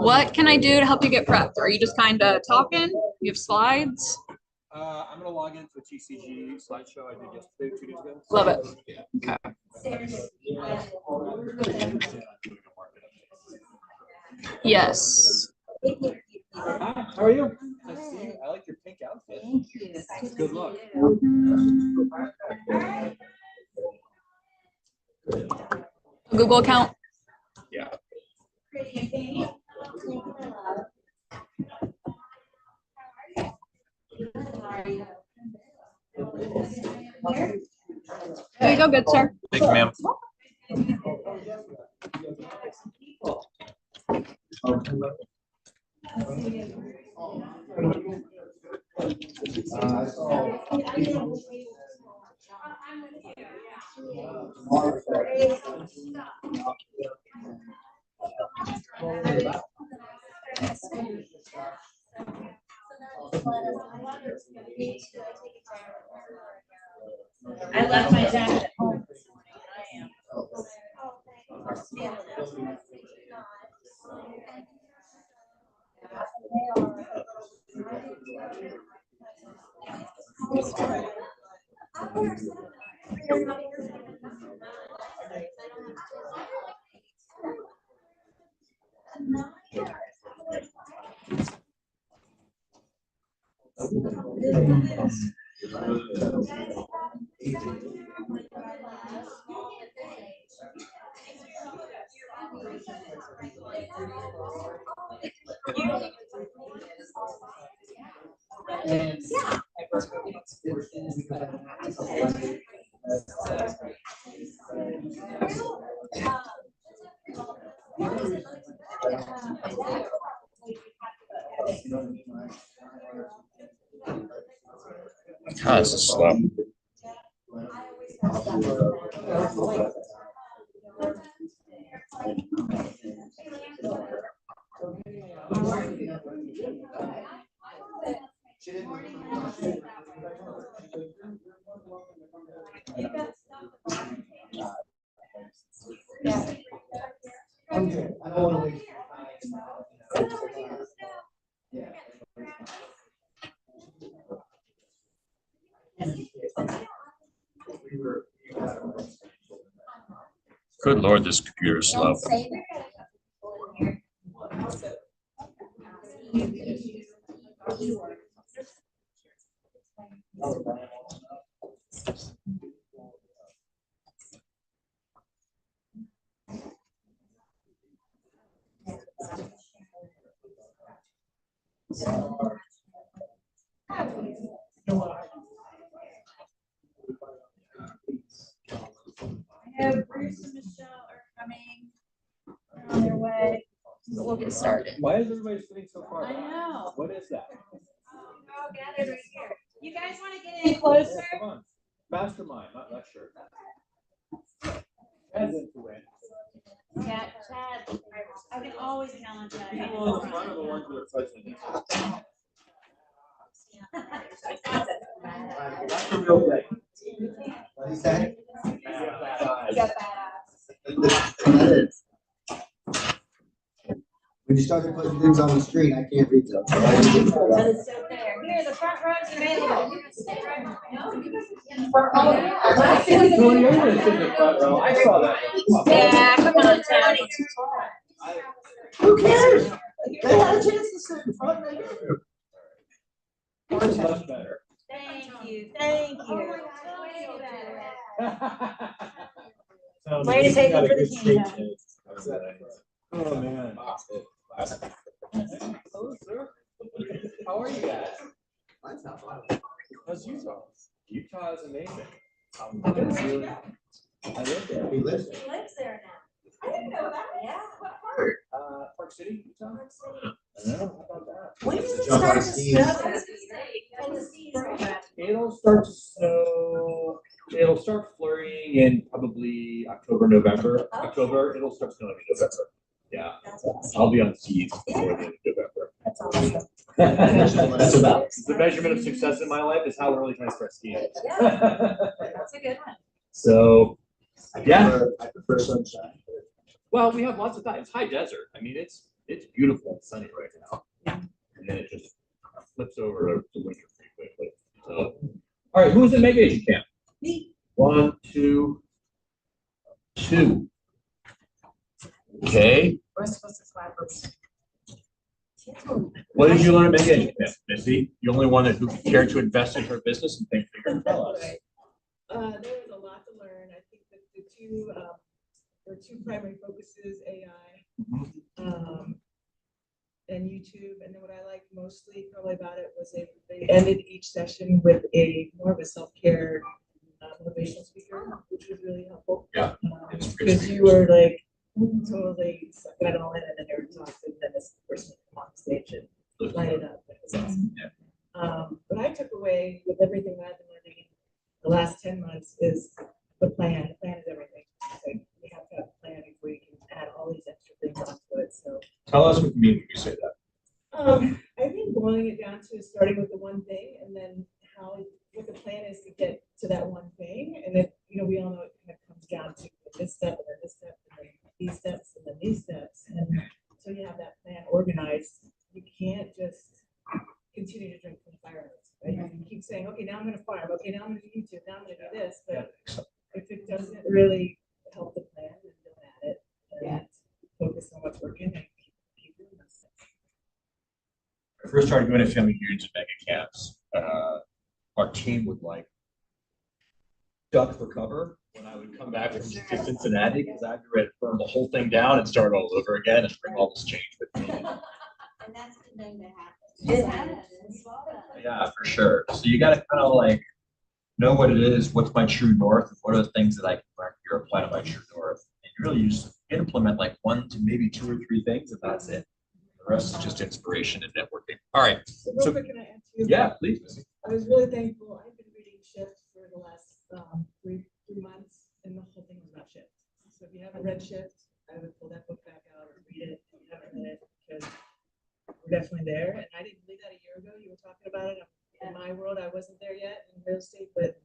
What can I do to help you get prepped? Are you just kind of talking? You have slides? I'm going to log into a TCG slideshow I did yesterday, 2 days ago. Love it. Okay. Yes. Hi, how are you? Nice to see you. I like your pink outfit. Thank you. Good luck. Google account? Yeah. There you go, good sir. Thank you, ma'am. I left my jacket at home this morning. I am. God, this is slow. Good Lord, this computer is slow. Bruce and Michelle are coming. They're on their way. So we'll get started. Why is everybody sitting so far I back? know. What is that? They're all gathered right here. You guys want to get in closer? Come on. Mastermind, not lecture. Chad's into it. Yeah, Chad. I can always count on Chad. People in front are the ones that are touching it. That's the real thing. What do you say? You got badass. When you start putting things on the screen, I can't read them. That is so fair. Here, the front row's available. You can sit right Tony, you're gonna sit in the front row. I saw that. Yeah, come on, Tony. Who cares? They had a chance to sit in front right here. It's much better. Thank you. Thank you. Way better. Way to take it for the team. Oh, man. Hello, sir. How are you guys? Mine's not bad. How's Utah? Utah is amazing. I live there. He lives there. He lives there now. I didn't know that. Yeah. What part? Park City, Utah? Park City. I know, how about that? When does it Jump start on to skis. snow? In the season. It'll start to snow. It'll start flurrying in probably October, November. October, it'll start snowing in November. Yeah. That's awesome. I'll be on skis before the end of November. That's awesome. That's about. The measurement of success in my life is how early can I start skiing. Yeah. That's a good one. So, yeah. I prefer sunshine. Well, we have lots of that. It's high desert. I mean, it's It's beautiful and sunny right now. And then it just flips over to winter pretty quickly. So, all right, who's in Mega Agent Camp? Me. 1, 2, 2. Okay. Rest of us is Chabris. What did you learn at Mega Agent Camp, Missy? The only one who cared to invest in her business and think bigger. Tell us. Right. There was a lot to learn. I think that there are two primary focuses, AI, and YouTube. And then what I liked mostly probably about it was they ended each session with more of a self-care motivational speaker, which was really helpful. Yeah. Because you were like totally sucking it all in, and then they were talking, and then this person would come on stage and light it up. It was awesome. Yeah. What I took away with everything that I've been learning the last 10 months is the plan. The plan is everything. Like, we have to have a plan before you can add all these extra things onto it. So Tell us what you mean when you say that. I think boiling it down to starting with the one thing, and then what the plan is to get to that one thing. And then, we all know it kind of comes down to this step, and then this step, and then these steps, and then these steps. And so you have that plan organized. You can't just continue to drink from the fire hose, right? You keep saying, okay, now I'm going to farm. Okay, now I'm going to do YouTube. Now I'm going to do this. But if it doesn't really help the plan, then don't add it. And focus on what's working and keep doing this. I first started going to family reunions and mega camps. Our team would duck for cover when I would come back from Cincinnati because I'd be ready to burn the whole thing down and start all over again and bring all this change with me. And that's the thing that happens. It happens. Yeah, for sure. So you got to kind of know what it is, what's my true north, and what are the things that I can learn here, apply to my true north. And you really just implement 1 to maybe 2 or 3 things, and that's it. The rest is just inspiration and networking. All right. So real quick, can I add to you? Yeah, please. I was really thankful. I've been reading Shift for the last 3 months, and the whole thing was about Shift. So if you haven't read Shift, I would pull that book back out and read it if you haven't read it, because we're definitely there. And I didn't believe that a year ago. You were talking about it. In my world, I wasn't there yet in real estate, but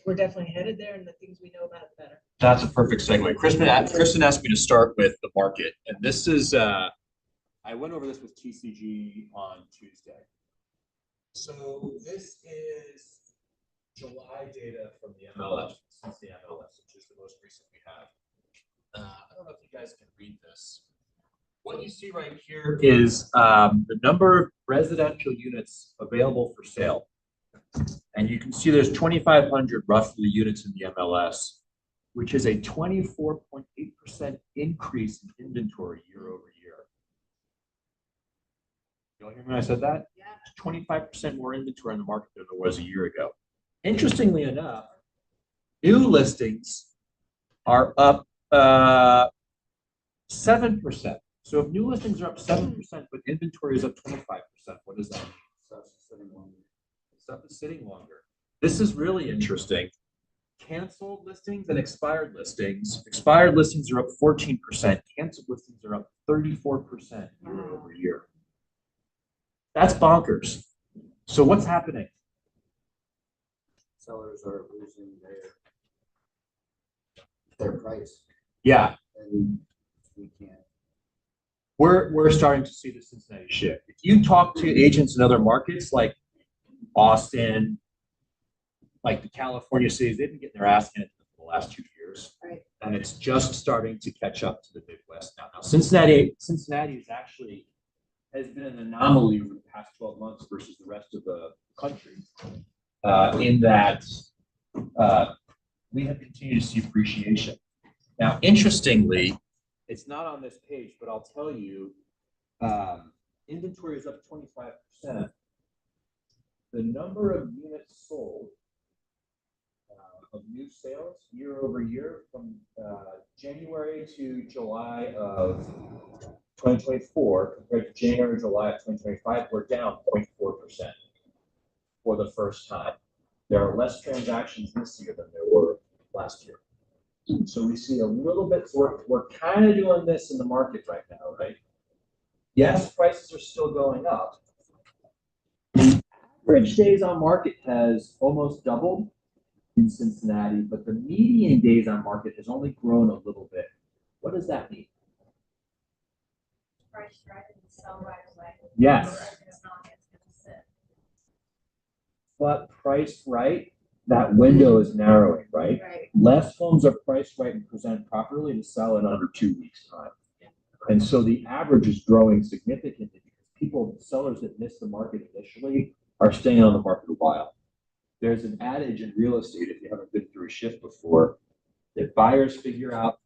we're definitely headed there, and the things we know about it, the better. That's a perfect segue. Kristen asked me to start with the market, and this is I went over this with TCG on Tuesday. So this is July data from the MLS, since the MLS, which is the most recent we have. I don't know if you guys can read this. What you see right here is the number of residential units available for sale. And you can see there's 2,500 roughly units in the MLS, which is a 24.8% increase in inventory year over year. You don't hear me when I said that? Yeah. 25% more inventory in the market than there was a year ago. Interestingly enough, new listings are up 7%. So if new listings are up 7%, but inventory is up 25%, what does that mean? Stuff is sitting longer. This is really interesting. Canceled listings and expired listings. Expired listings are up 14%. Canceled listings are up 34% year over year. That's bonkers. So what's happening? Sellers are losing their price. Yeah. And we can't. We're starting to see the Cincinnati shift. If you talk to agents in other markets like Austin, like the California cities, they've been getting their ass handed to them for the last 2 years. Right. And it's just starting to catch up to the Midwest now. Now Cincinnati is actually has been an anomaly over the past 12 months versus the rest of the country, in that we have continued to see appreciation. Now, interestingly, it's not on this page, but I'll tell you, inventory is up 25%. The number of units sold of new sales year over year from January to July of 2024 compared to January, July of 2025, we're down 0.4% for the first time. There are less transactions this year than there were last year. So we see a little bit, we're kind of doing this in the market right now, right? Yes, prices are still going up. Average days on market has almost doubled in Cincinnati, but the median days on market has only grown a little bit. What does that mean? price right and sell right away. Yes. It's not, it's gonna sit. But priced right, that window is narrowing, right? Right. Less homes are priced right and present properly to sell in under 2 weeks' time. And so the average is growing significantly because sellers that miss the market initially are staying on the market a while. There's an adage in real estate, if you haven't been through a shift before, that buyers figure out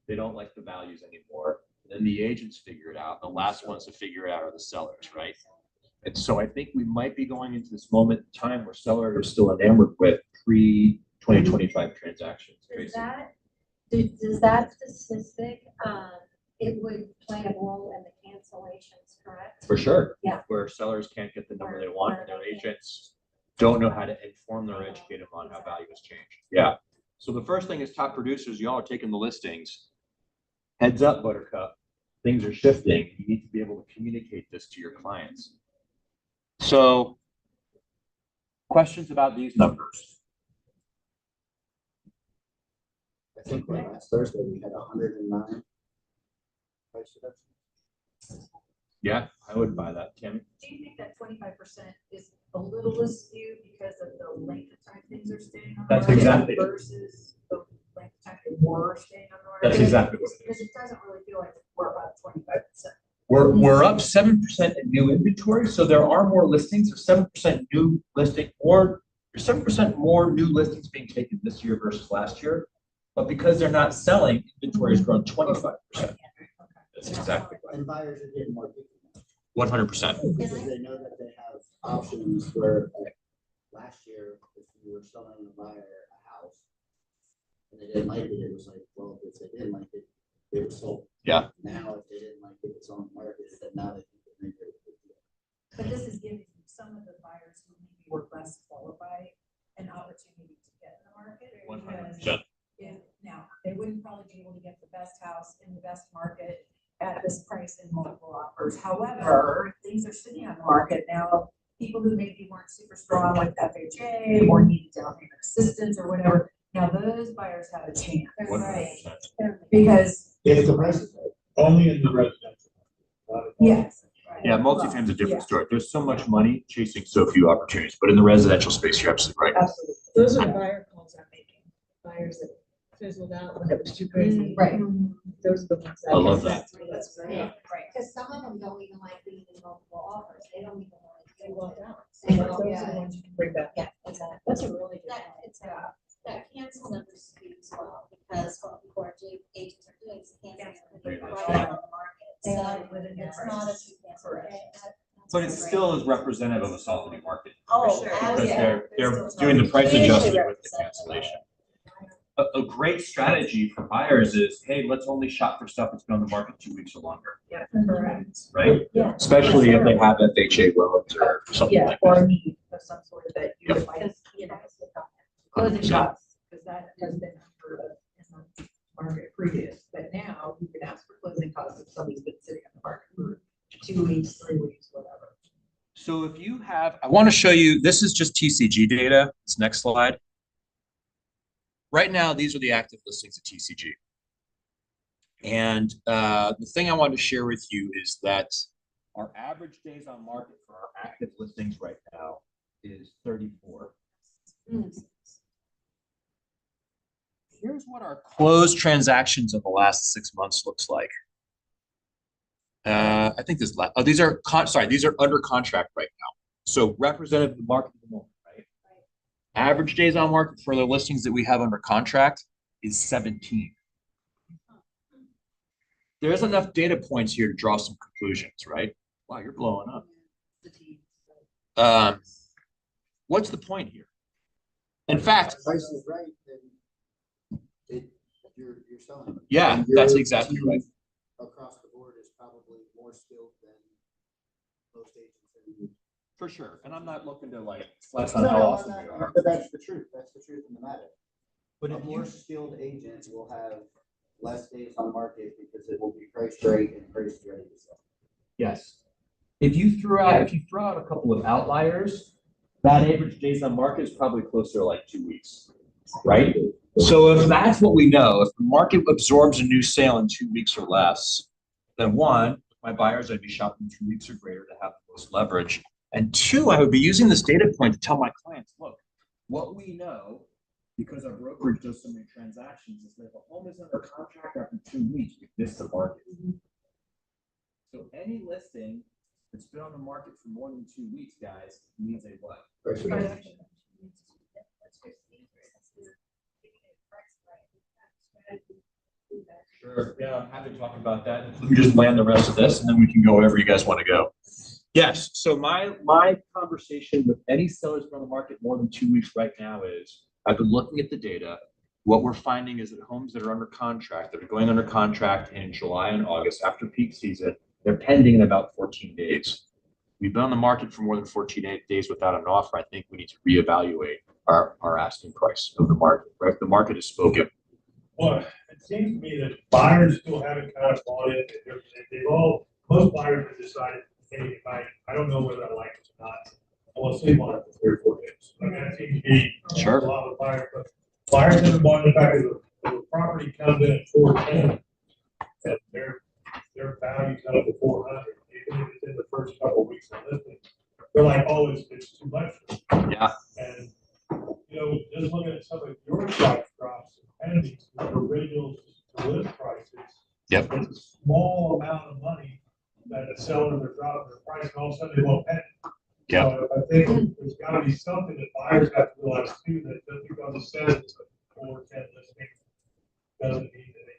they don't like the values anymore. Then the agents figure it out. The last ones to figure it out are the sellers, right? And so I think we might be going into this moment in time where sellers are still enamored with pre-2025 transactions. Does Tracy. does that statistic, it would play a role in the cancellations, correct? For sure. Yeah. Where sellers can't get the number they want and their agents don't know how to inform them or educate them on how value has changed. Yeah. So the first thing is top producers, y'all are taking the listings. Heads up, Buttercup. Things are shifting. You need to be able to communicate this to your clients. So questions about these numbers? I think last Thursday we had 109 price reductions. Yeah, I would buy that, Tammy. Do you think that 25% is a little askew because of the length of time things are staying on the That's market exactly it. versus the length of time they were staying on the market? That's exactly what it is. Because it doesn't really feel like we're about 25%. We're up 7% in new inventory, so there are more listings. There's 7% new listing, or there's 7% more new listings being taken this year versus last year. But because they're not selling, inventory has grown 25%. That's exactly right. And buyers are getting more picky now. 100%. Because they know that they have options where, like, last year, if you were selling a buyer a house and they didn't like it, it was like, well, if they didn't like it, they were sold. Yeah. Now, if they didn't like it, it's on the market, and now they can make it a good deal. But this is giving some of the buyers who maybe were less qualified an opportunity to get in the market. Because 100%. now, they wouldn't probably be able to get the best house in the best market at this price in multiple offers. However, things are sitting on the market now. People who maybe weren't super strong with FHA or needed down payment assistance or whatever, now those buyers have a chance. 100%. Because, If the price is right. Only in the residential. yes. Yeah, multifam's a different story. There's so much money chasing so few opportunities, but in the residential space, you're absolutely right. Absolutely. Those are the buyer calls I'm making. Buyers that fizzled out when it was too crazy. Right. Those are the ones that. I love that. That's great. Yeah, right, because some of them don't even like being in multiple offers, they don't even want to They do walk it. out. They Those walk are the out. ones you can bring back. Yeah, exactly. That's a really good. That, it's that cancel number speaks well, because what the court agents are doing is canceling Pretty right much, out yeah. on the market. They So are within their it's not a price. true cancel. Correct. But it still is representative of a softening market. Oh, For sure. Because yeah. they're doing the price Usually adjustment with the represents cancellation. A great strategy for buyers is, hey, let's only shop for stuff that's been on the market 2 weeks or longer, Yeah. Correct. right? Yeah. Especially if they have FHA loans or something Yeah, like or that. a need of some sort of that you would like, you know, closing costs, because that has been unheard of in the market previous, but now you can ask for closing costs if somebody's been sitting on the market for 2 weeks, 3 weeks, whatever. So if you have, I want to show you, this is just TCG data. This next slide. Right now, these are the active listings at TCG. And the thing I wanted to share with you is that our average days on market for our active listings right now is 34. Here's what our closed transactions of the last 6 months looks like. I think this, these are, these are under contract right now. So representative of the market at the moment, right? Average days on market for the listings that we have under contract is 17. There's enough data points here to draw some conclusions, right? Wow, you're blowing up. What's the point here? In fact, If the price is right, then you're selling. it. yeah, And that's your exactly team right. Across the board is probably more skilled than most agents. in- For sure. And I'm not looking to like flex on No, how no, awesome I'm we not, are. but that's the truth. That's the truth in the matter. But A if more you, skilled agent will have less days on market because it will be priced right and priced ready to sell. yes. If you throw out a couple of outliers, that average days on market is probably closer to like 2 weeks, right? So if that's what we know, if the market absorbs a new sale in 2 weeks or less, then one, my buyers, I'd be shopping 2 weeks or greater to have the most leverage. And two, I would be using this data point to tell my clients, look, what we know, because our brokerage does so many transactions, is that if a home is under contract after 2 weeks, we miss the market. So any listing that's been on the market for more than 2 weeks, guys, means a what? Sure. Yeah, I'm happy to talk about that. Let me just land the rest of this, and then we can go wherever you guys want to go. Yes. So my conversation with any sellers on the market more than 2 weeks right now is I've been looking at the data. What we're finding is that homes that are under contract, that are going under contract in July and August after peak season, they're pending in about 14 days. We've been on the market for more than 14 days without an offer. I think we need to reevaluate our asking price of the market. Right? The market has spoken. Well, it seems to me that buyers still haven't kind of bought it. Most buyers have decided, hey, I don't know whether I like it or not. I want to sleep on it for 3 or 4 days. Like that seems to be Sure. a lot of buyers, but buyers haven't bought the fact that the property comes in at 410, that their value comes up to 400, even if it's in the first couple of weeks of listing. They're like, oh, it's too much. Yeah. And just looking at some of your price drops and the original to list prices. Yep. It's a small amount of money that the sellers are dropping their price, and all of a sudden they won't pay. Yeah. So I think there's gotta be something that buyers have to realize too, that just because it says it's a 410 listing, doesn't mean that they can get it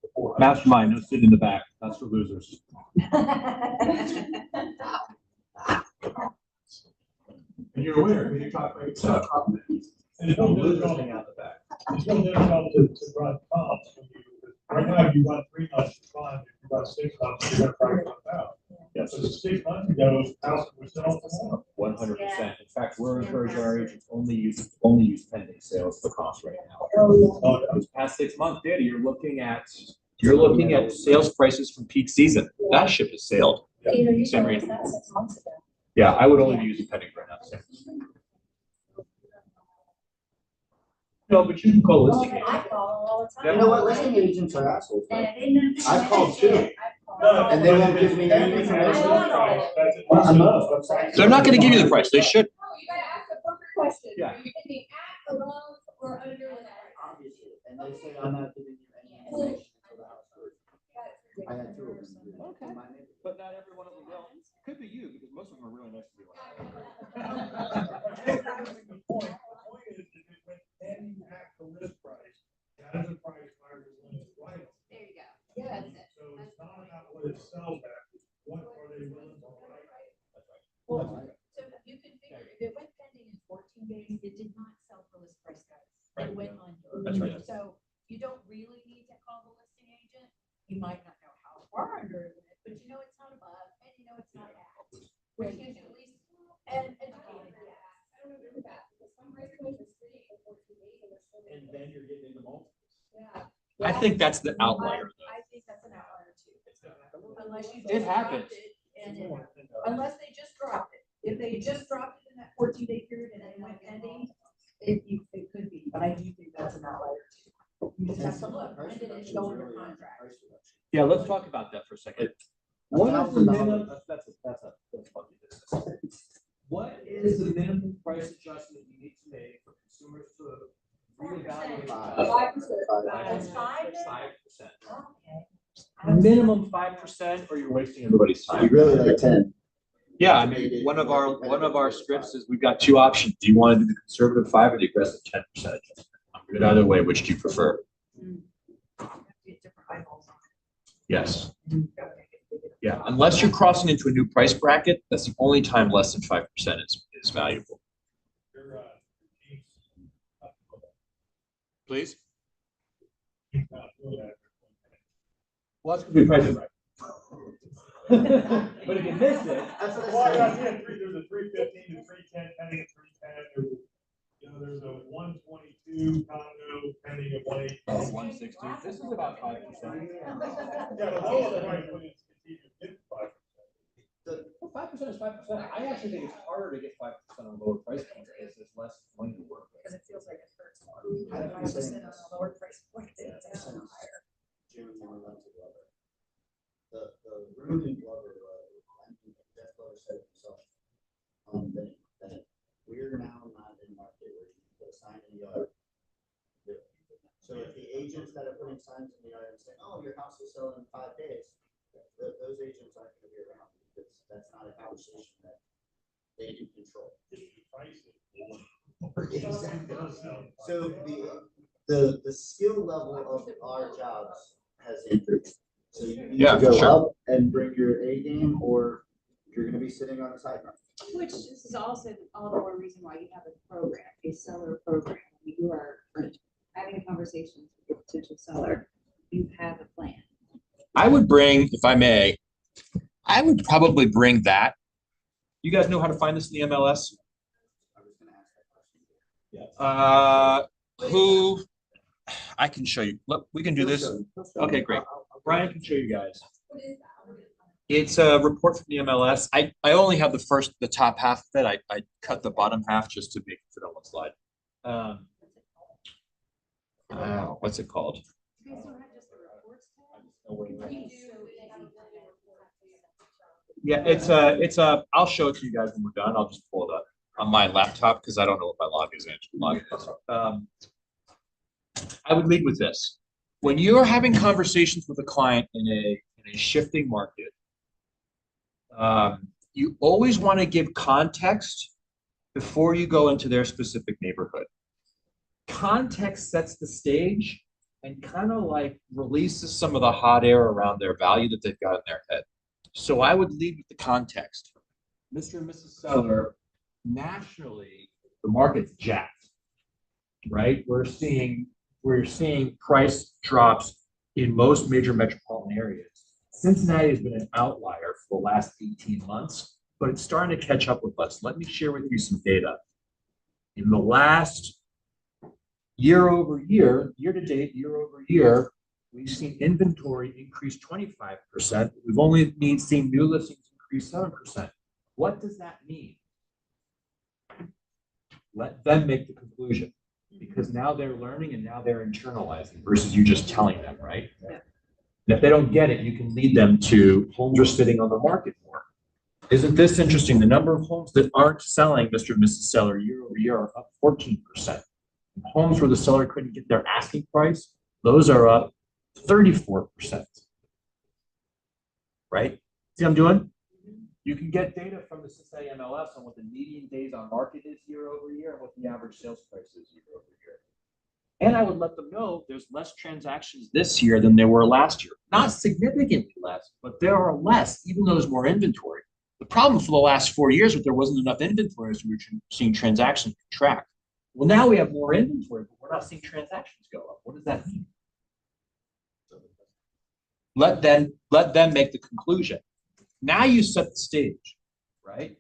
before. Mastermind, no sitting in the back. That's for losers. And you're a winner. You talk about yourself. It's no difficult to run comps. Right now, if you run 3 months, it's fine. If you run 6 months, you're gonna probably run out. Yes. So 6 months ago, houses were selling for more. 100%. In fact, we're encouraging our agents only use pending sales for cost right now. Oh, This past 6 months data, you're looking at sales prices from peak season. That ship has sailed. Peter, you Same told rate. us that 6 months ago. Yeah, I would only be using pending right now. So. No, but you can call listing agent. I call all the time. You know what, listing agents are assholes. And though. I didn't. I've called too. No, And they won't give me any information. I know, I'm saying. They're not going to give you the price. They should. Oh, you gotta ask the perfect question. Yeah. Are you getting at the loan or under the? Obviously, and they say I'm not giving you any information until the house goes. I had 2 of them. Okay. In my neighborhood. But not every one of them will. It could be you because most of them are really nice to you. The point is that when you have the list price, that is a price buyers are willing to write on. There you go. Yeah, that's it. So it's not about what it sells at, it's what are they willing to write? Well, so you can figure, if it went pending in 14 days, it did not sell for list price, guys. It went under. That's right. So you don't really need to call the listing agent. You might not know how far under it went, but you know it's not above and you know it's not at. Which gives you at least an educated guess. I don't agree with that. Because some breakaways are sitting for 14 days and they're still. And then you're getting into multiples. Yeah. I think that's the outlier, though. I think that's an outlier too. Unless you. It just happens. dropped it and unless they just dropped it. If they just dropped it in that 14-day period and then went pending, it could be, but I do think that's an outlier too. You just have to look, when did it go under contract? Yeah, let's talk about that for a second. What is the minimum? That's funny business. What is the minimum price adjustment you need to make for consumers to reevaluate? 5%. 5%. Okay. Minimum 5%, or you're wasting everybody's You time. really like 10. Yeah, I mean, one of our scripts is we've got 2 options. Do you want to do the conservative 5 or the aggressive 10%? I'm good either way. Which do you prefer? Get different eyeballs on Yes. it. Yeah, unless you're crossing into a new price bracket, that's the only time less than 5% is valuable. Your team's Please? not doing that. Well, that's because we priced it right. But if you missed it. That's what Well, I I said. see there's a 315 to 310 pending at 310. There's a 122 condo pending at 180. 160. This is about 5%. Yeah, the lowest price when it's continued to get 5%. Well, 5% is 5%. I actually think it's harder to get 5% on a lower price point because there's less money to work with. Because it feels like it hurts more. I think you're saying On a lower price point, it's down higher. June, you were left to go over. the room in Glover, I mean, Jeff Glover said it himself, that we're now not in a market where you can put a sign in the yard. So if the agents that are putting signs in the yard and saying, oh, your house will sell in 5 days, those agents aren't gonna be around, because that's not a conversation that they can control. Exactly. So the skill level of our jobs has improved. So you need to go up and bring your A game, or you're gonna be sitting on the sideline. Which this is also all the more reason why you have a program, a seller program. You are having a conversation with a potential seller. You have a plan. I would bring, if I may, I would probably bring that. You guys know how to find this in the MLS? I was gonna ask that question. Who, I can show you. Look, we can do this. Okay, great. Brian can show you guys. It's a report from the MLS. I only have the top half of it. I cut the bottom half just to make it fit on one slide. What's it called? You guys don't have just the reports tab? Yeah, it's a, I'll show it to you guys when we're done. I'll just pull it up on my laptop because I don't know what my login is. I would lead with this. When you're having conversations with a client in a shifting market, you always want to give context before you go into their specific neighborhood. Context sets the stage and kind of like releases some of the hot air around their value that they've got in their head. So I would lead with the context. Mr. and Mrs. Seller, nationally, the market's jacked, right? We're seeing price drops in most major metropolitan areas. Cincinnati has been an outlier for the last 18 months, but it's starting to catch up with us. Let me share with you some data. In the last year over year, year to date, year over year, we've seen inventory increase 25%. We've only seen new listings increase 7%. What does that mean? Let them make the conclusion, because now they're learning and now they're internalizing versus you just telling them, right? Yeah. And if they don't get it, you can lead them to homes are sitting on the market more. Isn't this interesting? The number of homes that aren't selling, Mr. and Mrs. Seller, year over year are up 14%. Homes where the seller couldn't get their asking price, those are up 34%. Right? See what I'm doing? You can get data from the Cincinnati MLS on what the median days on market is year over year and what the average sales price is year over year. And I would let them know there's less transactions this year than there were last year. Not significantly less, but there are less, even though there's more inventory. The problem for the last 4 years was there wasn't enough inventory, so we were seeing transactions contract. Well, now we have more inventory, but we're not seeing transactions go up. What does that mean? Let them make the conclusion. Now you set the stage, right?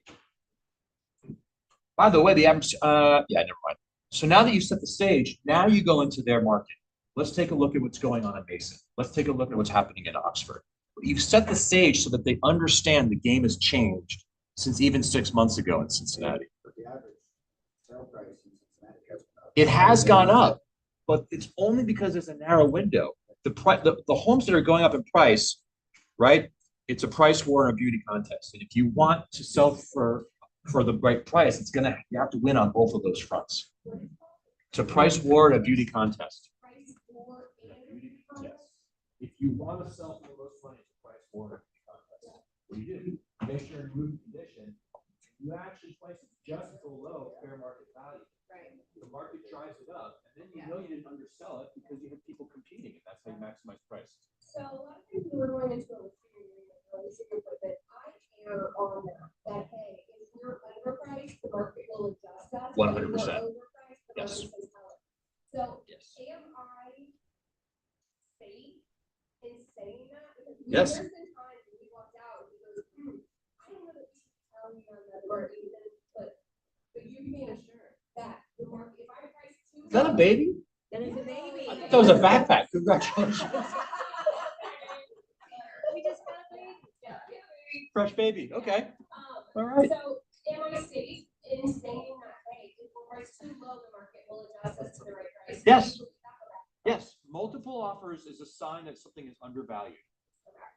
By the way, the average, yeah, never mind. So now that you set the stage, now you go into their market. Let's take a look at what's going on in Mason. Let's take a look at what's happening in Oxford. You've set the stage so that they understand the game has changed since even 6 months ago in Cincinnati. But the average sale price in Cincinnati has gone up. It has gone up, but it's only because there's a narrow window. The homes that are going up in price, right? It's a price war and a beauty contest. And if you want to sell for the right price, you have to win on both of those fronts. It's a price war and a beauty contest. Yes. If you want to sell for the most money, it's a price war and a beauty contest. What do? Make sure you move condition. You actually price it just below fair market value. Right. The market drives it up, and then you know you didn't undersell it because you have people competing, and that's how you maximize price. So a lot of times when we're going into a that I err on that, hey, if we're overpriced, the market will adjust us. 100%. If we're overpriced, the Yes. market will tell us. So Yes. am I safe in saying that? Because Yes. there's been times when we walked out and we goes, I don't know that you should tell me on that or even, but you can be assured that the market, if I price too. Is that a baby? That is a baby. I thought that was a backpack. Congratulations. We just got a baby. Yeah. Fresh baby. Okay. Um, All right. So am I safe in saying that, hey, if we're priced too low, the market will adjust us to the right price? Yes. Yes. Multiple offers is a sign that something is undervalued.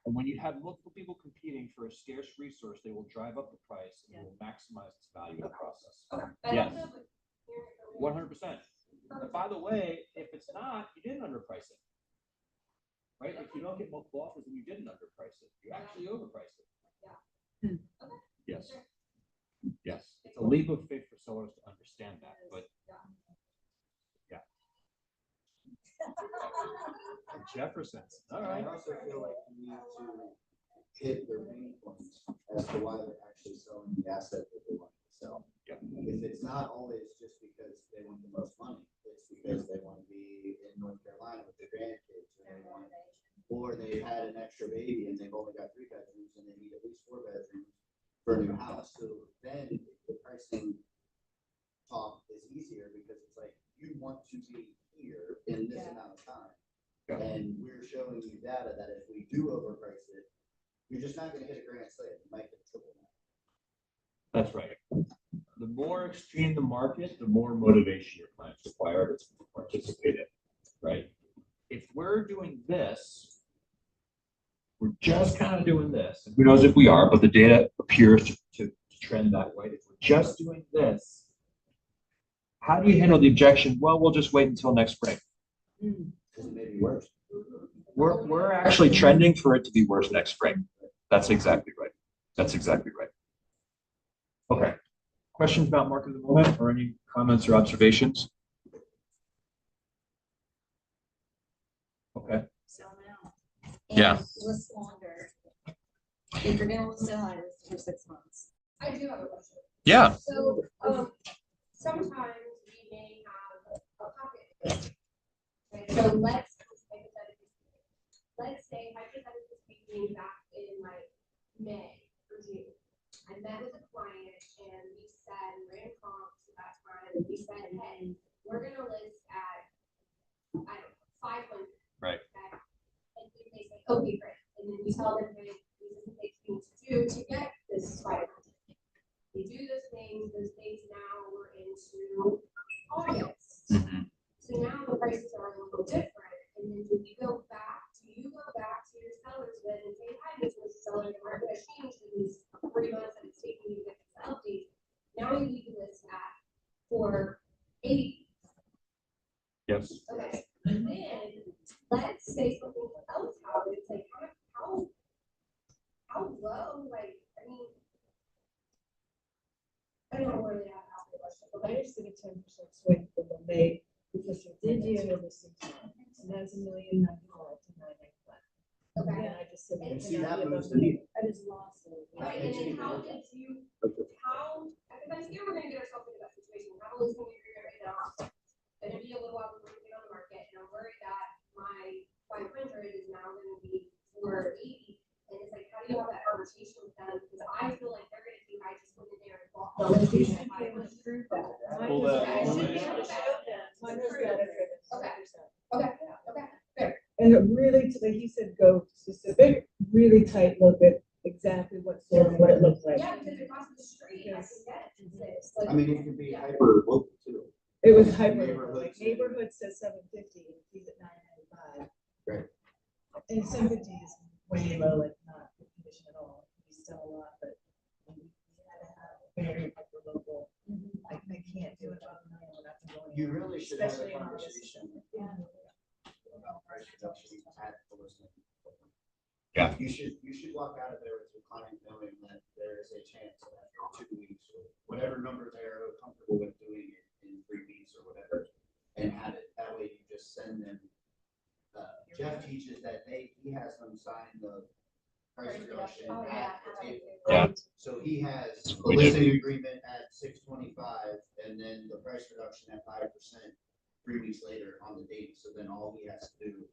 And when you have multiple people competing for a scarce resource, they will drive up the price and will maximize its value in the process. Yes. 100%. And by the way, if it's not, you didn't underprice it. Right? If you don't get multiple offers, then you didn't underprice it. You actually overpriced it. Yes. Yes. It's a leap of faith for sellers to understand that, but yeah. Jefferson's. All right. I also feel like you need to hit their pain points as to why they're actually selling the asset that they want to sell. Yeah. If it's not always just because they want the most money, it's because they want to be in North Carolina with their grandkids, or they had an extra baby and they've only got 3 bedrooms and they need at least 4 bedrooms for a new house. So then the pricing talk is easier because it's like, you want to be here in this amount of time. And we're showing you data that if we do overprice it, you're just not gonna hit a grand slam, you might get triple that. That's right. The more extreme the market, the more motivation your clients require to participate in, right? If we're doing this, we're just kind of doing this. And who knows if we are, but the data appears to trend that way. If we're just doing this, how do you handle the objection? Well, we'll just wait until next spring. Because it may be worse. We're actually trending for it to be worse next spring. That's exactly right. That's exactly right. Okay. Questions about market at the moment or any comments or observations? Okay. Sell now. Yeah. And list longer. If you're gonna list it higher, it's for 6 months. I do have a question. Yeah. So, sometimes we may have a pocket. Okay, so let's say hypothetically speaking, back in like May or June, I met with a client and we said, ran comps at that time, and we said, hey, we're gonna list at, I don't know, 500. Right. Okay? And then they say, okay, great. And then we tell them, hey, these are the things you need to do to get this 500. They do those things now we're into August. Mhm. So now the prices are a little different, and then do you go back to your sellers then and say, hi, this was selling, the market has changed in these 3 months that it's taking you to get this update. Now you need to list at 480. Yes. Okay, and then let's say something else happens, like how low, like, I mean, I don't know where they have half the question, but I just did a 10% swing from the May, because you did you have the 6 months, and that's $1,095,000 to 995. okay. And I just said. And see, that moves the needle. I just lost it. Right, and then how did you, because I'm scared we're gonna get ourselves into that situation, how listing you're gonna get it off. Gonna be a little while before we get on the market, and I'm worried that my 500 is now gonna be 480. And it's like, how do you have that conversation with them? Because I feel like they're gonna think I just went in there and bought the listing at 500. Pull that. Okay. And it really, like he said, go specific, really tight look at exactly what sort of, what it looks like. Yeah, because across the street, I can get it to this. I mean, it can be hyper local too. It was hyper, Neighborhoods. like neighborhood says 750, and he's at 995. Right. And 750 is way low, like not good condition at all. He's still a lot, but we had to have very hyper local. I can't do it on my own. You really should have a Especially in August. conversation Yeah. about price reduction at the listing. Yeah. You should walk out of there with your client knowing that there is a chance that after 2 weeks or whatever number they're comfortable with doing it in 3 weeks or whatever, and have it, that way you just send them. Jeff teaches that he has them sign the price reduction Oh, at the table. Yeah. So he has a listing agreement at 625 and then the price reduction at 5% 3 weeks later on the date. So then all he has to do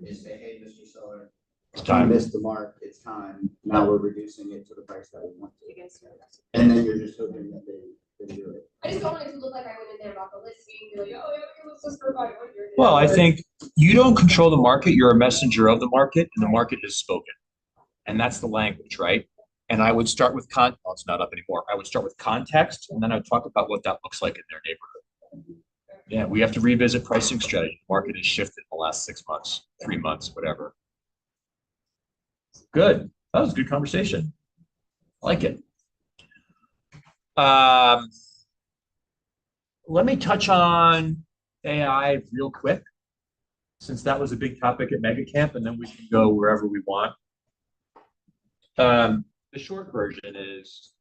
is say, hey, Mr. Seller, It's time. you missed the mark, it's time. Now we're reducing it to the price that we want to. And then you're just hoping that they do it. I just don't want it to look like I went in there about the listing, be like, oh, yeah, let's list for 500. Well, I think you don't control the market. You're a messenger of the market, and the market has spoken. And that's the language, right? And I would start with well, it's not up anymore. I would start with context, and then I would talk about what that looks like in their neighborhood. Yeah, we have to revisit pricing strategy. The market has shifted in the last 6 months, 3 months, whatever. Good. That was a good conversation. I like it. Let me touch on AI real quick, since that was a big topic at MegaCamp, and then we can go wherever we want. The short version is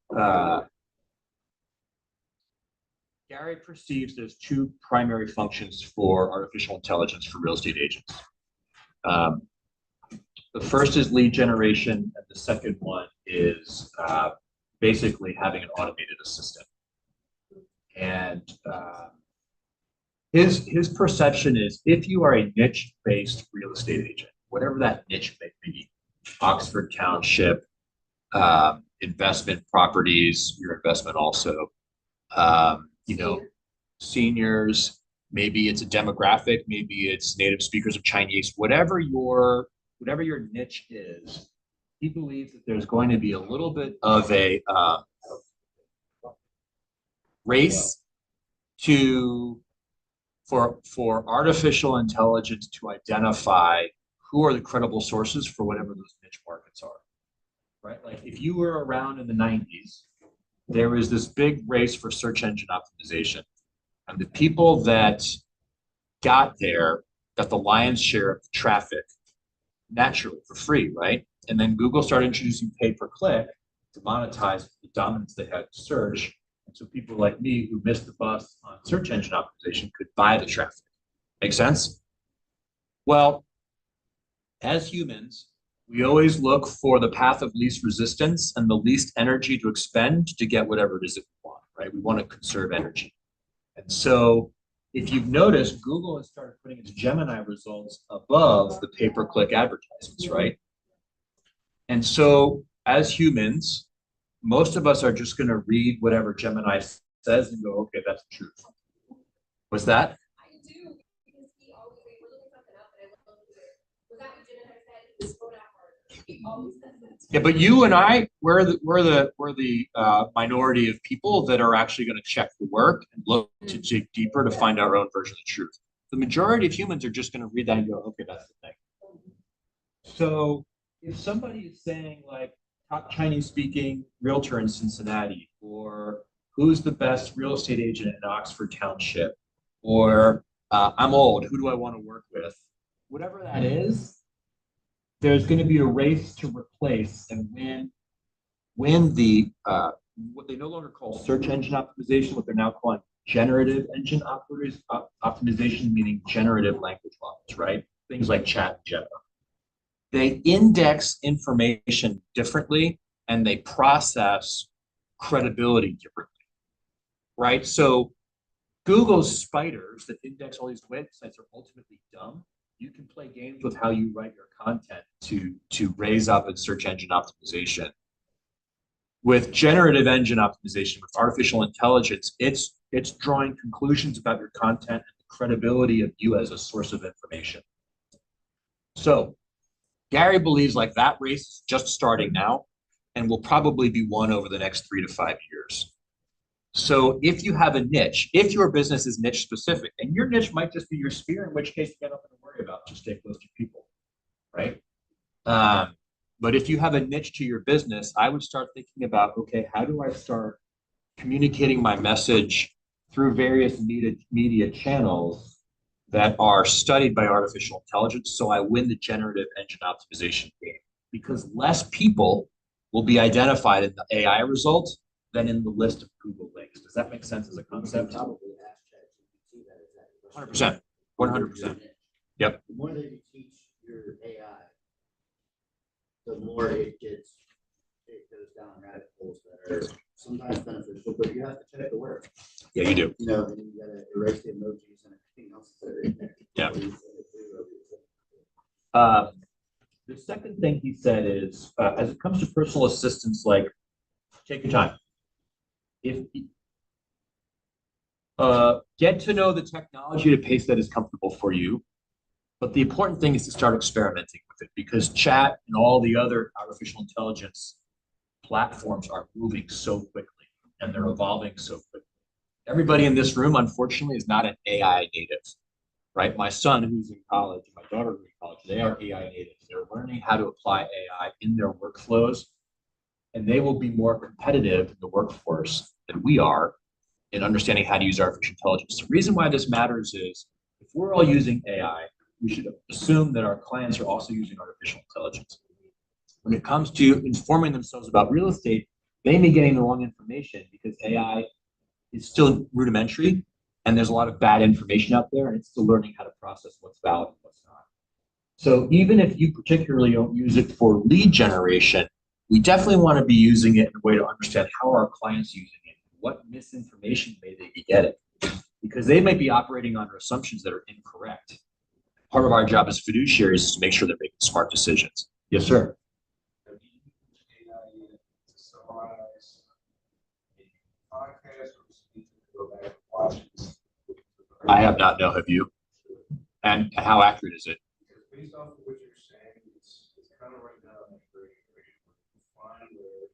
Gary perceives there's two primary functions for artificial intelligence for real estate agents. The first is lead generation, and the second one is basically having an automated assistant. And his perception is if you are a niche-based real estate agent, whatever that niche may be, Oxford Township, investment properties, your investment also, seniors, maybe it's a demographic, maybe it's native speakers of Chinese, whatever your niche is, he believes that there's going to be a little bit of a race for artificial intelligence to identify who are the credible sources for whatever those niche markets are, right? Like if you were around in the 90s, there was this big race for search engine optimization. And the people that got there got the lion's share of the traffic naturally for free, right? And then Google started introducing pay-per-click to monetize the dominance they had to search. And so people like me who missed the bus on search engine optimization could buy the traffic. Make sense? Well, as humans, we always look for the path of least resistance and the least energy to expend to get whatever it is that we want, right? We want to conserve energy. And so if you've noticed, Google has started putting its Gemini results above the pay-per-click advertisements, right? And so as humans, most of us are just going to read whatever Gemini says and go, okay, that's the truth. What's that? I do, because he always, we're looking something up and I look over there. Was that what Jenna had said? He was going out hard. He always says that. Yeah, but you and I, we're the minority of people that are actually going to check the work and look to dig deeper to find our own version of the truth. The majority of humans are just going to read that and go, okay, that's the thing. So if somebody is saying like top Chinese speaking realtor in Cincinnati, or who's the best real estate agent in Oxford Township, or I'm old, who do I want to work with? Whatever that is, there's going to be a race to replace and win the what they no longer call search engine optimization, what they're now calling generative engine optimization, meaning generative language models, right? Things like Chat and Gemini. They index information differently and they process credibility differently, right? So Google's spiders that index all these websites are ultimately dumb. You can play games with how you write your content to raise up in search engine optimization. With generative engine optimization, with artificial intelligence, it's drawing conclusions about your content and the credibility of you as a source of information. So Gary believes like that race is just starting now and will probably be won over the next 3 to 5 years. So if you have a niche, if your business is niche specific, and your niche might just be your sphere, in which case you got nothing to worry about, just stay close to people, right? But if you have a niche to your business, I would start thinking about, okay, how do I start communicating my message through various media channels that are studied by artificial intelligence so I win the generative engine optimization game? Because less people will be identified in the AI result than in the list of Google links. Does that make sense as a concept? Probably ask ChatGPT that exactly. 100%. 100%. Yep. The more that you teach your AI, the more it goes down rabbit holes that are sometimes beneficial, but you have to check the work. Yeah, you do. You know, and you gotta erase the emojis and everything else that are in there. Yeah. The second thing he said is, as it comes to personal assistants, like, take your time. Get to know the technology at a pace that is comfortable for you. But the important thing is to start experimenting with it, because chat and all the other artificial intelligence platforms are moving so quickly and they're evolving so quickly. Everybody in this room, unfortunately, is not an AI native. right? My son who's in college, my daughter who's in college, they are AI natives. They're learning how to apply AI in their workflows, and they will be more competitive in the workforce than we are in understanding how to use artificial intelligence. The reason why this matters is if we're all using AI, we should assume that our clients are also using artificial intelligence. When it comes to informing themselves about real estate, they may be getting the wrong information because AI is still rudimentary and there's a lot of bad information out there and it's still learning how to process what's valid and what's not. So even if you particularly don't use it for lead generation, we definitely want to be using it in a way to understand how our clients using it. What misinformation may they be getting? Because they may be operating under assumptions that are incorrect. Part of our job as fiduciaries is to make sure they're making smart decisions. Yes, sir. I have not know, have you? And how accurate is it? Based off of what you're saying, it's kind of right now, like very fine where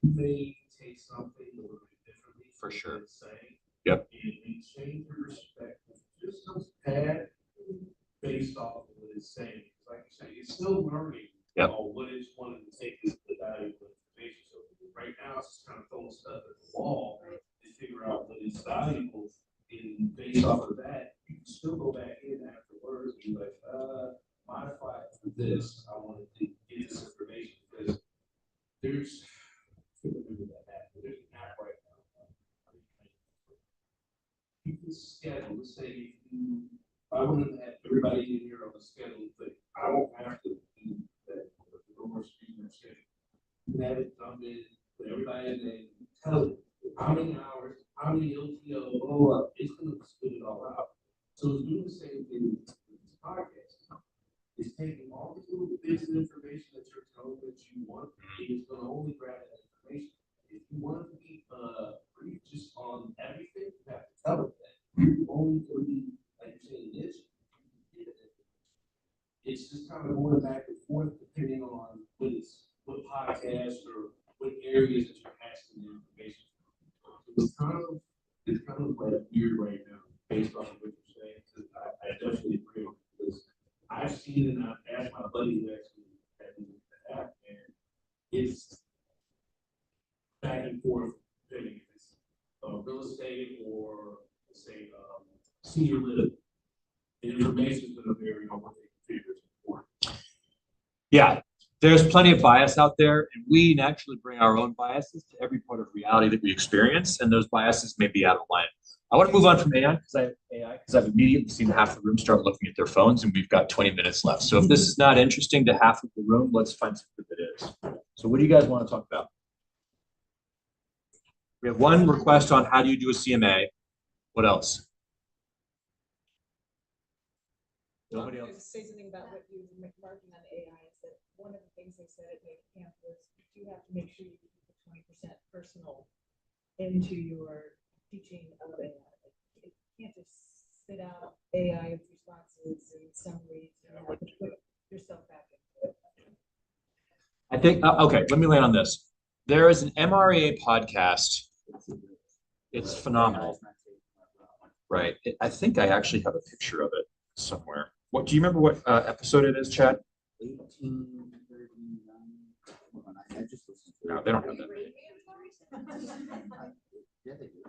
you may take something a little bit differently. For sure. Saying. Yep. And change your perspective, just some pad based off of what it's saying. Like you say, it's still learning. Yep. What it's wanting to take is the valuable information. So right now, it's just kind of throwing stuff at the wall to figure out what is valuable. And based off of that, you can still go back in afterwards and be like, modify it for this. I wanted to get this information because there's an app right now. You can schedule, let's say I wanted to have everybody in here on a schedule, but I don't have to do that. No more speaking schedule. You can have it come in, put everybody in there, tell it how many hours, how many LTO, blow up, it's gonna spit it all out. So it's doing the same thing with this podcast. It's taking all these little bits of information that you're telling that you want, and it's gonna only grab that information. If you want to be brief just on everything, you have to tell it that. You're only gonna be, like you're saying, this. It's just kind of going back and forth depending on what podcast or what areas that you're asking the information. It's kind of like weird right now, based off of what you're saying. Because I definitely agree because I've seen it and I've asked my buddy who actually had the app, and it's back and forth depending if it's real estate or say senior living. The information is going to vary on what they configure is important. Yeah, there's plenty of bias out there, and we naturally bring our own biases to every part of reality that we experience, and those biases may be out of line. I want to move on from AI because I've immediately seen half the room start looking at their phones, and we've got 20 minutes left. So if this is not interesting to half of the room, let's find something that is. So what do you guys want to talk about? We have one request on how do you do a CMA. What else? Nobody else. Say something about what you were marking on AI is that one of the things they said at Make Camp was you have to make sure you keep the 20% personal into your teaching of AI. You can't just spit out AI responses and summaries and have to put yourself back into it. I think, okay, let me land on this. There is an MREA podcast. It's phenomenal. Right. I think I actually have a picture of it somewhere. What do you remember what episode it is, Chad? 1839. I just listened to No, it. they don't have that. Yeah, they do.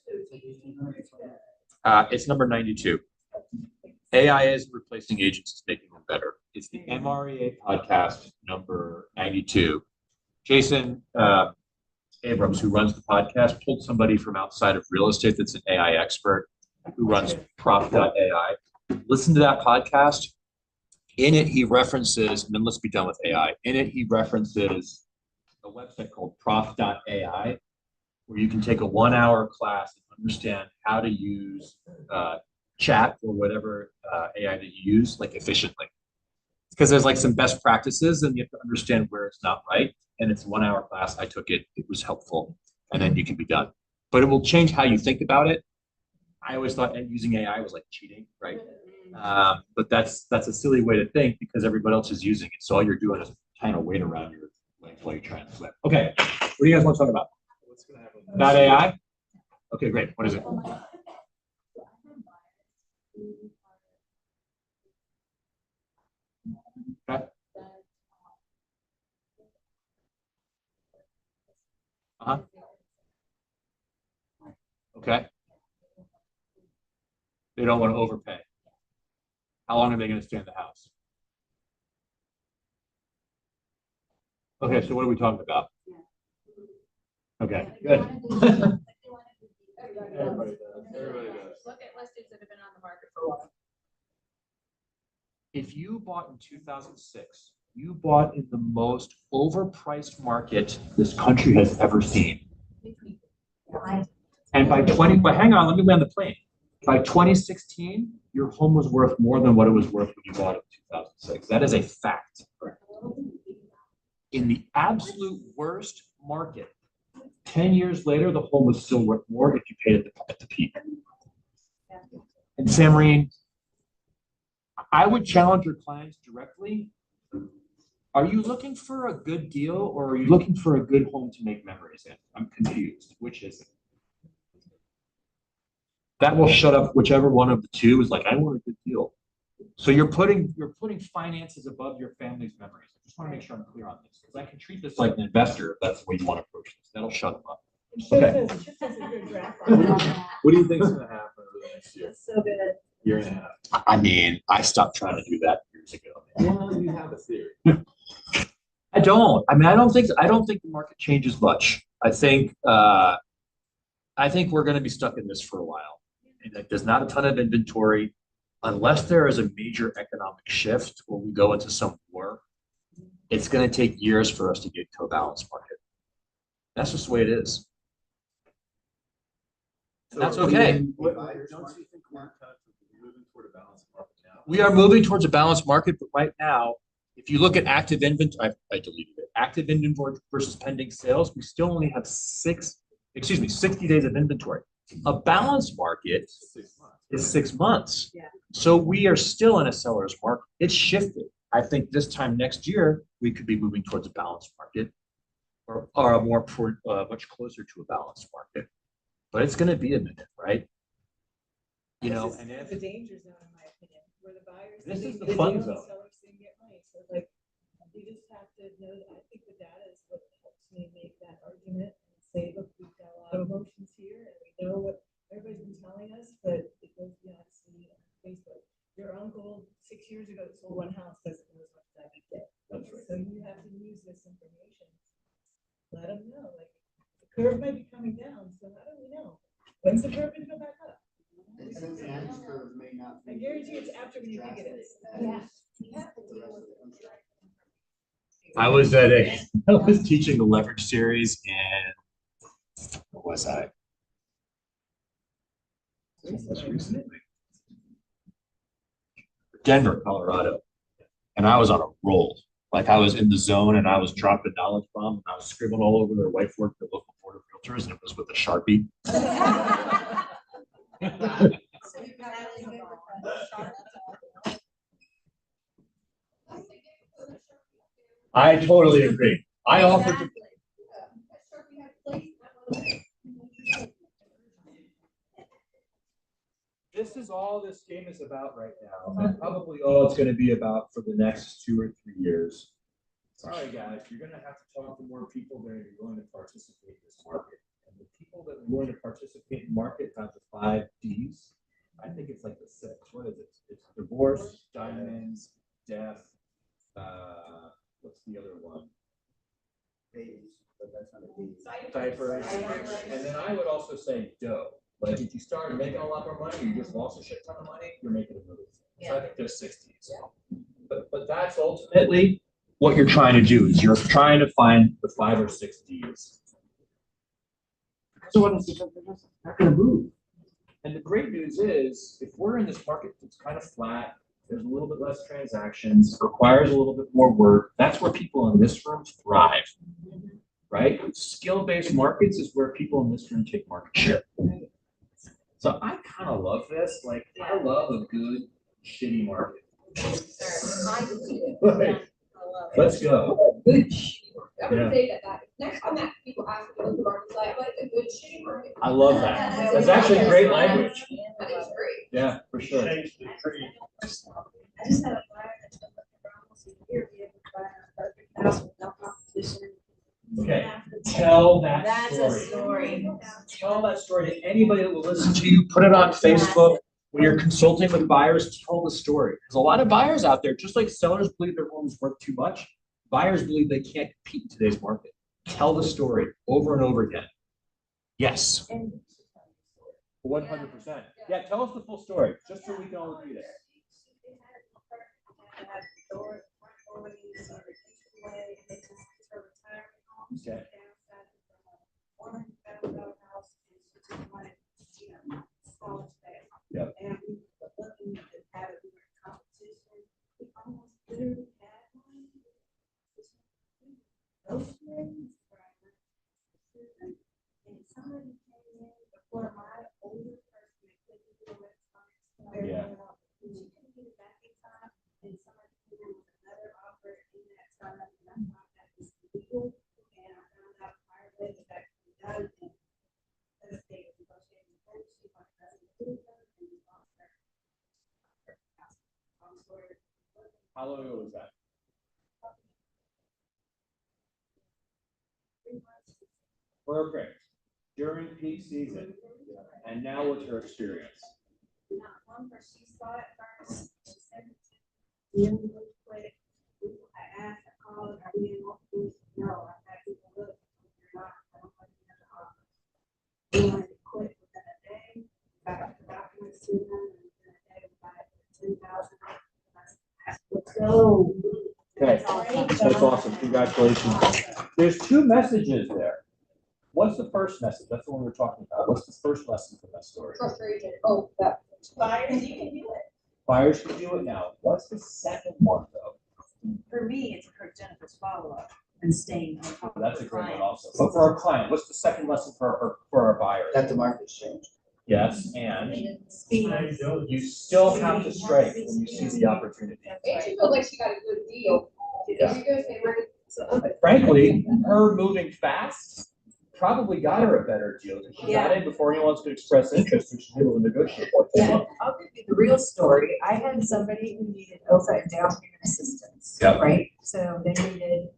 It's like 1800. It's number 92. AI is replacing agents, it's making them better. It's the MREA podcast number 92. Jason Abrams, who runs the podcast, pulled somebody from outside of real estate that's an AI expert who runs prof.ai. Listen to that podcast. In it, he references, and then let's be done with AI. In it, he references a website called prof.ai, where you can take a 1-hour class and understand how to use chat or whatever AI that you use, like efficiently. Because there's like some best practices and you have to understand where it's not right. And it's a 1-hour class. I took it. It was helpful. And then you can be done. But it will change how you think about it. I always thought using AI was like cheating, right? But that's a silly way to think because everybody else is using it. So all you're doing is tying a weight around your legs while you're trying to swim. Okay, what do you guys want to talk about? What's going to happen? About AI? Okay, great. What is it? Okay. They don't want to overpay. How long are they going to stay in the house? Okay, so what are we talking about? Okay, good. Everybody does. Everybody does. Look at listings that have been on the market for a while. If you bought in 2006, you bought in the most overpriced market this country has ever seen. And but hang on, let me land the plane. By 2016, your home was worth more than what it was worth when you bought it in 2006. That is a fact. In the absolute worst market, 10 years later, the home was still worth more if you paid at the peak. And Sam Marine, I would challenge your clients directly. Are you looking for a good deal or are you looking for a good home to make memories in? I'm confused. Which is it? That will shut up whichever one of the two is like, I want a good deal. So you're putting finances above your family's memories. I just want to make sure I'm clear on this because I can treat this like an investor if that's the way you want to approach this. That'll shut them up. Okay. What do you think is going to happen over the next year? So good. Year and a half. I mean, I stopped trying to do that years ago. Well, you have a theory. I don't. I mean, I don't think the market changes much. I think we're going to be stuck in this for a while. And like, there's not a ton of inventory unless there is a major economic shift where we go into some war. It's going to take years for us to get to a balanced market. That's just the way it is. And that's okay. Don't you think we're kind of moving toward a balanced market now? We are moving towards a balanced market, but right now, if you look at active inventory, I deleted it. Active inventory versus pending sales, we still only have 60 days of inventory. A balanced market is 6 months. Yeah. So we are still in a seller's market. It's shifted. I think this time next year, we could be moving towards a balanced market or much closer to a balanced market. But it's going to be a minute, right? You know, and it's a danger zone, in my opinion, where the buyers. This is didn't the get fun deal and zone. Sellers didn't get money, so like, you just have to know, that I think the data is what helps me make that argument and say, look, we've got a lot of emotions here and we know what everybody's been telling us, but it goes beyond seeing on Facebook. Your uncle 6 years ago sold one house, doesn't know as much as I did. That's right. So you have to use this information. Let them know, like, the curve might be coming down, so how do we know? When's the curve gonna go back up? And Cincinnati's curve may not. I guarantee it's after when you think it is. I was teaching the leverage series and what was I? Just recently. Denver, Colorado. And I was on a roll. Like I was in the zone and I was dropping knowledge bomb and I was scribbling all over their whiteboard for local board of realtors and it was with a Sharpie. I totally agree. I offered to. This is all this game is about right now, and probably all it's going to be about for the next 2 or 3 years. Sorry, guys, you're going to have to talk to more people that are willing to participate in this market. And the people that are willing to participate in the market have the 5 Ds. I think it's like the 6. What is it? It's divorce, diamonds, death. What's the other one? Babies, but that's not a D. Diapers. And then I would also say dough. Like if you start making a lot more money, you just lost a shit ton of money, you're making a move. So I think there's 60. But that's ultimately what you're trying to do is you're trying to find the 5 or 6 Ds. So what is because they're just not going to move. And the great news is if we're in this market that's kind of flat, there's a little bit less transactions, requires a little bit more work. That's where people in this room thrive, right? Skill-based markets is where people in this room take market share. So I kind of love this. Like, I love a good, shitty market. Right. Let's go. Good shitty market. I'm gonna say that next time that people ask me what the market's like a good shitty market. I love that. That's actually great language. That is great. Yeah, for sure. Change the tree. I just had a buyer that's been looking for almost a year, be able to buy a perfect house with no competition. Okay, tell that That's story. a story. story, tell that story to anybody that will listen to you, put it on Facebook. When you're consulting with buyers, tell the story. Because a lot of buyers out there, just like sellers believe their home is worth too much, buyers believe they can't compete in today's market. Tell the story over and over again. Yes. 100%. Yeah, tell us the full story, just so we can all read it. Okay. Yep. And we were looking at it, we were in competition. We almost literally had one. Those things, and somebody came in before my older person, they couldn't do electronics. Yeah. And she couldn't get it back in time, and somebody came in with another offer in that time, and I thought that was legal, and I found out prior to that it's actually done. And the state was negotiating with her, she wanted us to do it, and we lost her. How long ago was that? 3 months. Perfect. During peak season. And now what's her experience? Not one, where she saw it first, she sent it to me really quick. I asked, I called, are we in multiple? No, I had people look, you're not, I don't want you to offer. We wanted to quit within a day, got the documents to them, and within a day, we got it for 10,000. Let's go. Okay, that's awesome. Congratulations. There's 2 messages there. What's the first message? That's the one we're talking about. What's the first lesson from that story? Trust your agent. Oh, that. Buyers, you can do it. Buyers can do it now. What's the second one though? For me, it's for Jennifer's follow-up and staying on top of That's a the great one client. also. But for our client, what's the second lesson for our buyers? That the market's changed. Yes, and Speed. you still have to strike when you see the opportunity. And she feels like she got a good deal. Yeah. If you go say, right, Frankly, her moving fast probably got her a better deal because she got in before anyone else could express interest, and she was able to negotiate. Yeah, I'll give you the real story. I had somebody who needed OFA and down payment assistance. Yep. Right? So they needed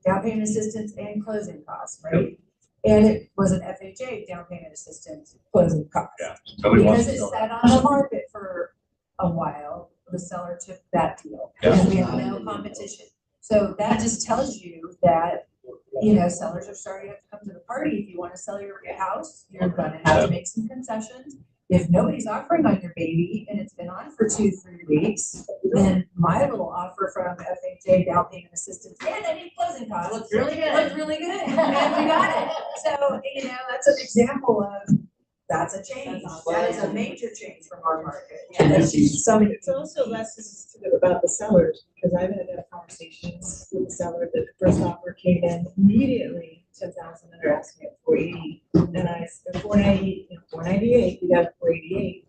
down payment assistance and closing costs, right? And it was an FHA down payment assistance closing cost. Yeah. Nobody wants Because to it go. sat on the market for a while, the seller took that deal. Yeah. And we have no competition. So that just tells you that, you know, sellers are starting to come to the party. If you want to sell your house, you're gonna have to make some concessions. If nobody's offering on your baby and it's been on for 2-3 weeks, then my little offer from FHA down payment assistance and any closing costs looked really good. Looked really good, and we got it. So, you know, that's an example of, that's a change. That is a major change from our market. Somebody. It's also lessons about the sellers, because I've had conversations with the seller that the first offer came in immediately 10,000 and they're asking at 480. And I said 490, 498, we got 488.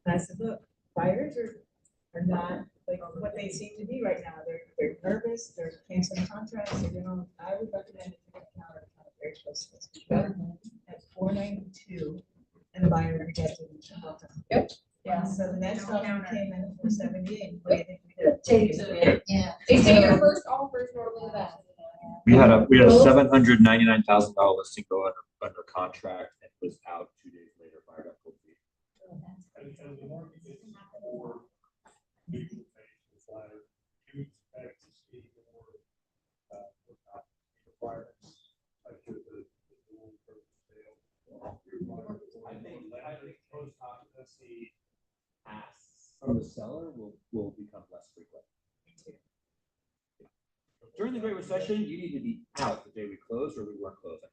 And I said, look, buyers are not like what they seem to be right now. They're nervous, they're canceling contracts, I would recommend it to get counter very close to this. At 492, and the buyer rejected it. Yep. Yeah, so the next offer came in at 478. What do you think we did? Yeah. they say your first offer is normally the best. We had a $799,000 listing go under contract and was out 2 days later. Buyer got pulled. And the market is more neutral phase with flatter. You expect to see more, requirements, like the dual purpose sale. I think post occupancy asks from the seller will become less frequent. During the Great Recession, you need to be out the day we closed or we weren't closing.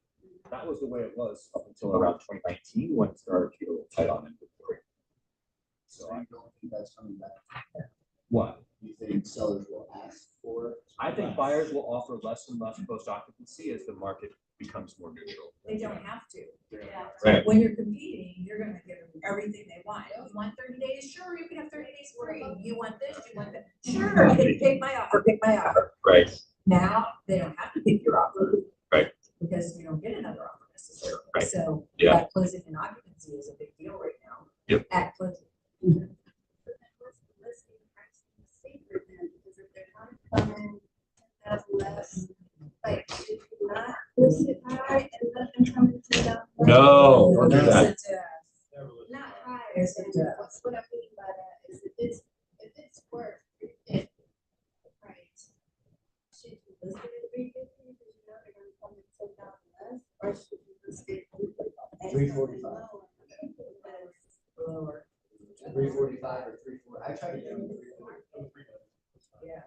That was the way it was up until around 2019 when it started to get a little tight on inventory. So I don't think that's coming back. What? You think sellers will ask for? I think buyers will offer less and less post occupancy as the market becomes more neutral. They don't have to. Right. When you're competing, you're gonna give them everything they want. You want 30 days? Sure, you can have 30 days free. You want this, you want that? Sure, pick my offer, pick my offer. Right. Now, they don't have to pick your offer. Right. Because you don't get another offer necessarily. Right. So Yeah. that closing and occupancy is a big deal right now. Yep. At closing. Because if they're not coming 10,000 less, like, if you're not list it high and let them come and sit down. No, don't do that. Not high, it's what I'm thinking by that is if it's worth $350, right? Should you list it at $350 because you know they're gonna come and sit down less, or should you list it at $345. Lower. 345 or 340. I try to do 340. Yes.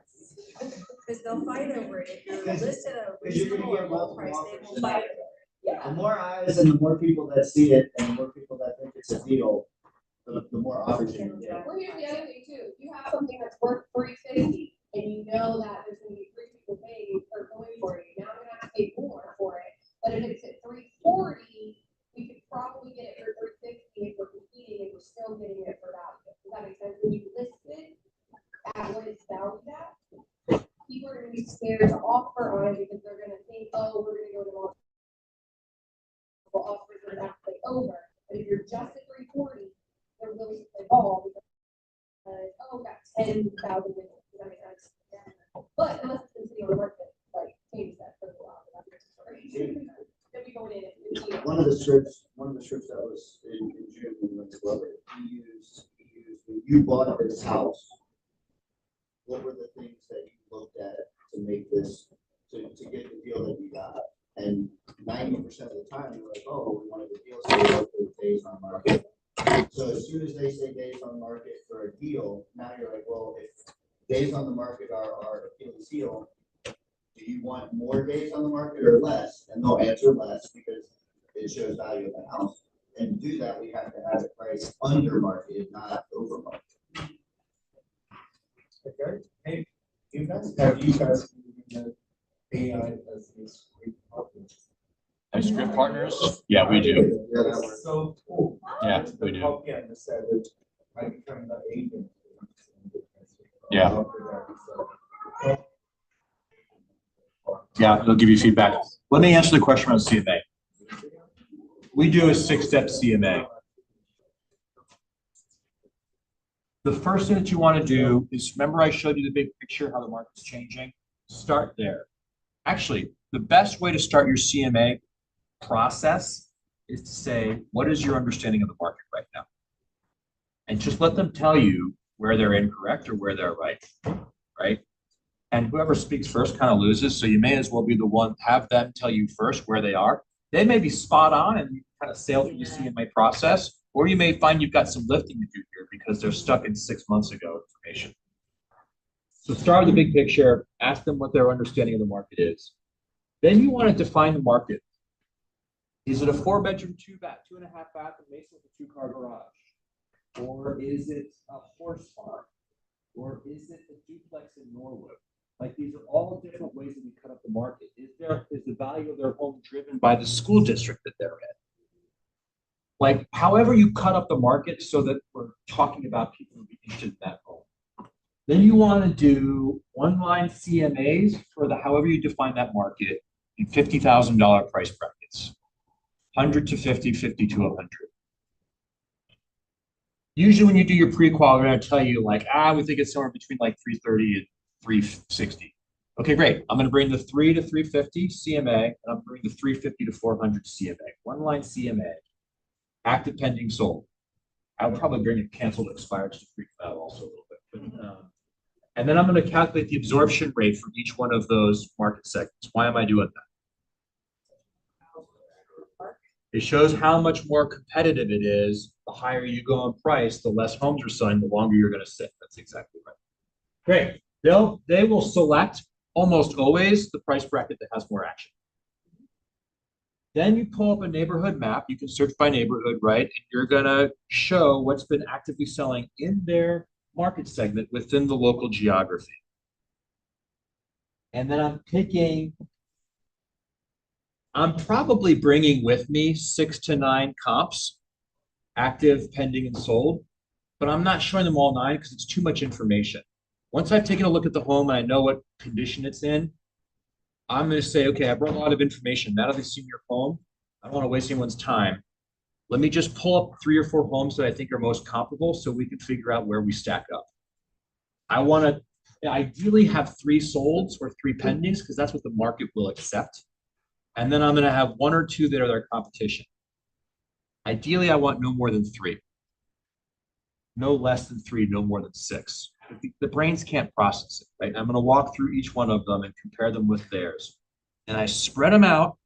Because they'll fight over it. If you're listed at a Because you're gonna reasonable or get low multiple price, they offers. will fight over it. The more eyes and the more people that see it and the more people that think it's a deal, the more offers you get. Well, here's the other thing too, if you have something that's worth $350 and you know that there's gonna be 3 people paying or going for it, now I'm gonna have to pay more for it. But if it's at $340, we could probably get it for $350 if we're competing and we're still getting it for value. Does that make sense? When you list it at what it's valued at, people are gonna be scared to offer on it because they're gonna think, oh, we're gonna go to multiple offers and have to play over. But if you're just at $340, they're willing to play ball because, oh, we got 10,000 minutes. Does that make sense? But unless it's been sitting on the market, like Katie said, for a while, that's a different story. Then we go in and. One of the strips that was in June when we went to Glover, he used, when you bought this house, what were the things that you looked at to make this, to get the deal that you got? And 90% of the time, you're like, oh, we wanted a deal, so we looked at days on market. So as soon as they say days on market for a deal, now you're like, well, if days on the market are Achilles heel, do you want more days on the market or less? And they'll answer less because it shows value of the house. And to do that, we have to have it priced under market, not over market. Okay, hey, you guys using the AI as this great partner? As script partners? Yeah, we do. Yeah, that's so cool. Yeah, we do. Help you understand that I become the agent. Yeah. Yeah, it'll give you feedback. Let me answer the question on CMA. We do a 6-step CMA. The first thing that you want to do is, remember I showed you the big picture, how the market's changing? Start there. Actually, the best way to start your CMA process is to say, what is your understanding of the market right now? And just let them tell you where they're incorrect or where they're right, right? And whoever speaks first kind of loses, so you may as well be the one, have them tell you first where they are. They may be spot on and you kind of sail through the CMA process, or you may find you've got some lifting to do here because they're stuck in 6 months ago information. So start with the big picture, ask them what their understanding of the market is. Then you want to define the market. Is it a 4-bedroom, 2-bath, 2.5 bath, and Mason with a 2-car garage? Or is it a horse farm? Or is it a duplex in Norwood? Like, these are all different ways that we cut up the market. Is the value of their home driven by the school district that they're in? Like, however you cut up the market so that we're talking about people who be interested in that home. Then you want to do one-line CMAs for however you define that market in $50,000 price brackets. 100 to 50, 50 to 100. Usually when you do your pre-qual, they're going to tell you like, we think it's somewhere between like 330 and 360. Okay, great. I'm going to bring the 3 to 350 CMA, and I'm bring the 350 to 400 CMA. One-line CMA. Active pending sold. I would probably bring it canceled expired to freak out also a little bit. But, and then I'm going to calculate the absorption rate for each one of those market segments. Why am I doing that? It shows how much more competitive it is. The higher you go on price, the less homes are selling, the longer you're going to sit. That's exactly right. Great. They will select almost always the price bracket that has more action. Then you pull up a neighborhood map. You can search by neighborhood, right? And you're going to show what's been actively selling in their market segment within the local geography. And then I'm probably bringing with me 6 to 9 comps, active, pending, and sold, but I'm not showing them all 9 because it's too much information. Once I've taken a look at the home and I know what condition it's in, I'm going to say, okay, I brought a lot of information. Now that I've seen your home, I don't want to waste anyone's time. Let me just pull up 3 or 4 homes that I think are most comparable so we can figure out where we stack up. I want to ideally have 3 solds or 3 pendings because that's what the market will accept. And then I'm gonna have one or two that are their competition. Ideally, I want no more than 3. No less than 3, no more than 6. The brains can't process it, right? I'm gonna walk through each one of them and compare them with theirs. And I spread them out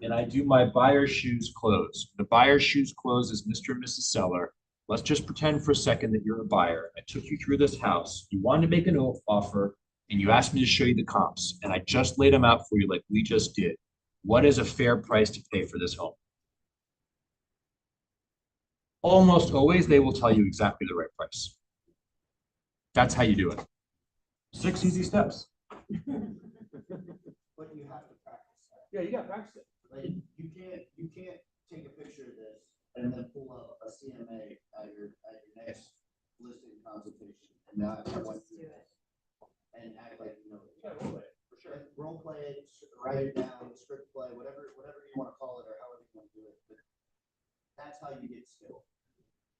and I do my buyer's shoes close. The buyer's shoes close is Mr. and Mrs. Seller. Let's just pretend for a second that you're a buyer. I took you through this house. You wanted to make an offer and you asked me to show you the comps. And I just laid them out for you like we just did. What is a fair price to pay for this home? Almost always, they will tell you exactly the right price. That's how you do it. 6 easy steps. But you have to practice that. Yeah, you got to practice it. Like, you can't take a picture of this and then pull up a CMA at your next listing consultation. And now I want to do it. And act like you know it. Yeah, role play it, for sure. Role play it, write it down, script play, whatever you want to call it or however you want to do it. But that's how you get skill.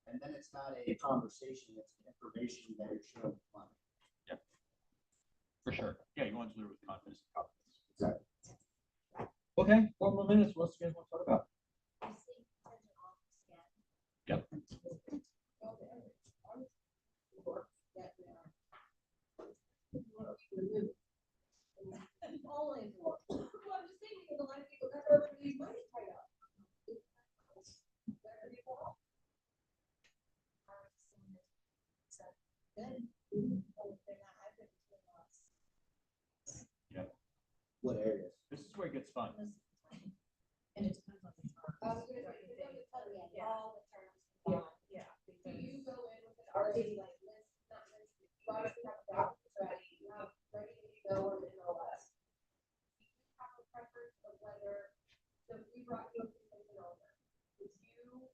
And then it's not a conversation, it's information that you're showing the client. Yeah. For sure. Yeah, you want to deliver with confidence and confidence. Exactly. Okay, 4 more minutes. What else do you guys want to talk about? Yep. Only, well, I'm just saying, because a lot of people, that's where everybody's money tied up. What areas? This is where it gets fun. And it depends on the term. I was gonna say, because I'm telling you, all the terms. Yeah. Do you go in with an already like list, not list, you obviously have a document ready, you have ready to go on the MLS. Do you have a preference of whether, so if we brought you a something over, would you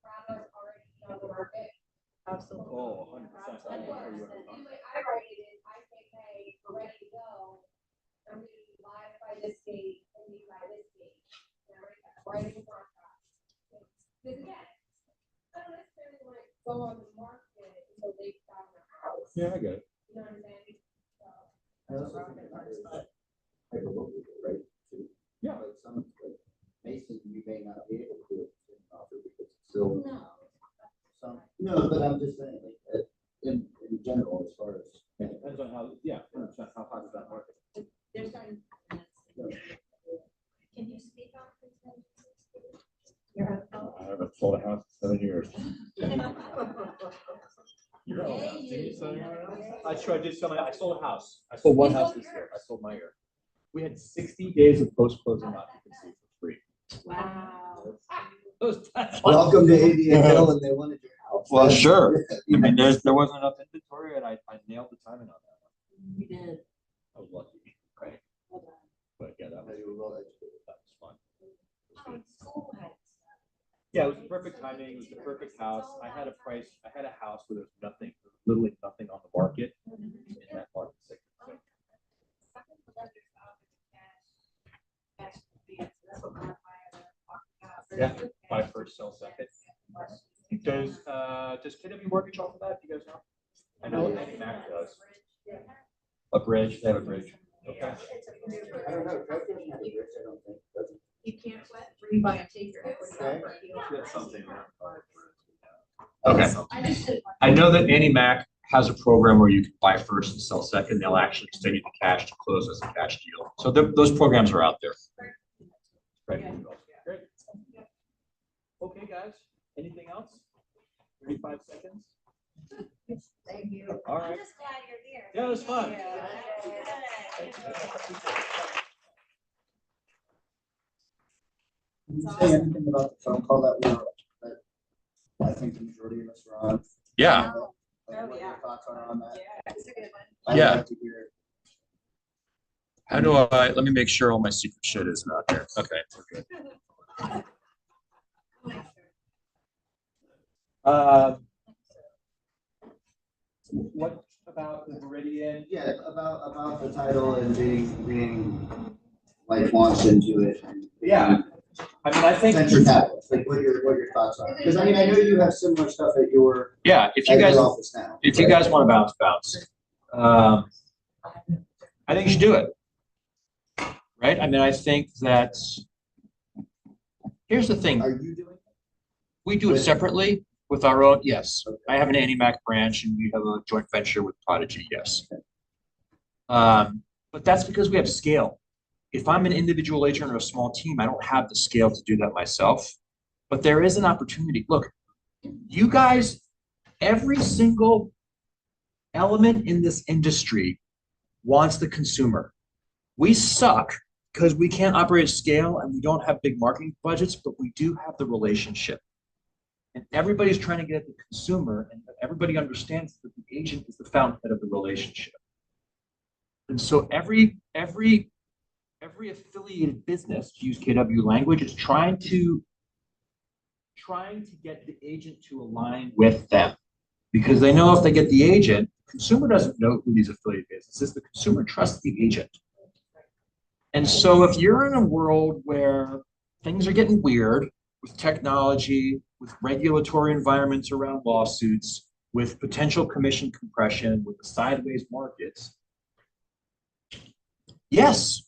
rather already be on the market? Absolutely. Oh, 100%. Usually I write it in, I say, hey, we're ready to go. I'm gonna be live by this date and you by this date. And I write in the contract. Because again, I don't necessarily want to go on the market until they found their house. Yeah, I get it. You know what I'm saying? So, I also think about it as hyper-local, right? Too. Yeah. Like some, like Mason, you may not be able to do it in offer because it's still no. no, but I'm just saying, like, in general, as far as. It depends on how, yeah, 100% how hot is that market. There's certain. Can you speak on contingencies? I haven't sold a house in 7 years. You're all Hey, house. you. Did you sell your house? I sure I did sell my, I sold a house. I sold one house this year. I sold my year. We had 60 days of post-closing occupancy for free. Wow. Welcome to Indian Hill, and they wanted your house. Well, sure. I mean, there wasn't enough inventory and I nailed the timing on that one. You did. I was lucky, right? Well done. But yeah, that was fun. School had stuff. Yeah, it was the perfect timing. It was the perfect house. I had a house where there was nothing, literally nothing on the market in that market segment. Yeah, buy first, sell second. Does KW Mortgage offer that? Do you guys know? I know Eddie Mac does. A bridge, they have a bridge. Okay. I don't know. Doug doesn't have a bridge, I don't think. Does he? You can't what? Rebuy and take your equity Okay. offer. That's something. Okay. I know that Annie Mac has a program where you can buy first and sell second. They'll actually extend you the cash to close as a cash deal. So those programs are out there. Right. Great. Okay, guys. Anything else? 35 seconds. Thank you. All right. I'm just glad you're here. Yeah, it was fun. Can you say anything about the phone call that I think the majority of us were on? Yeah. Like, what your thoughts are on that? It's a good one. I'd Yeah. like to hear. How do let me make sure all my secret shit is not there. Okay, we're good. What about the Meridian? Yeah, about the title and being like launched into it. Yeah, I mean, I think. Venture capital, like what your thoughts are, because I mean, I know you have similar stuff at your. Yeah, if you at your guys, office now. if you guys want to bounce. I think you should do it. right? I mean, I think that, here's the thing. Are you doing? We do it separately with our own, yes. I have an Mac branch and we have a joint venture with Prodigy, yes. But that's because we have scale. If I'm an individual agent or a small team, I don't have the scale to do that myself. But there is an opportunity. Look, you guys, every single element in this industry wants the consumer. We suck because we can't operate at scale and we don't have big marketing budgets, but we do have the relationship. And everybody's trying to get at the consumer, and everybody understands that the agent is the fountainhead of the relationship. And so every affiliated business, to use KW language, is trying to get the agent to align with them. Because they know if they get the agent, the consumer doesn't know who these affiliate businesses, the consumer trusts the agent. And so if you're in a world where things are getting weird with technology, with regulatory environments around lawsuits, with potential commission compression, with the sideways markets, yes,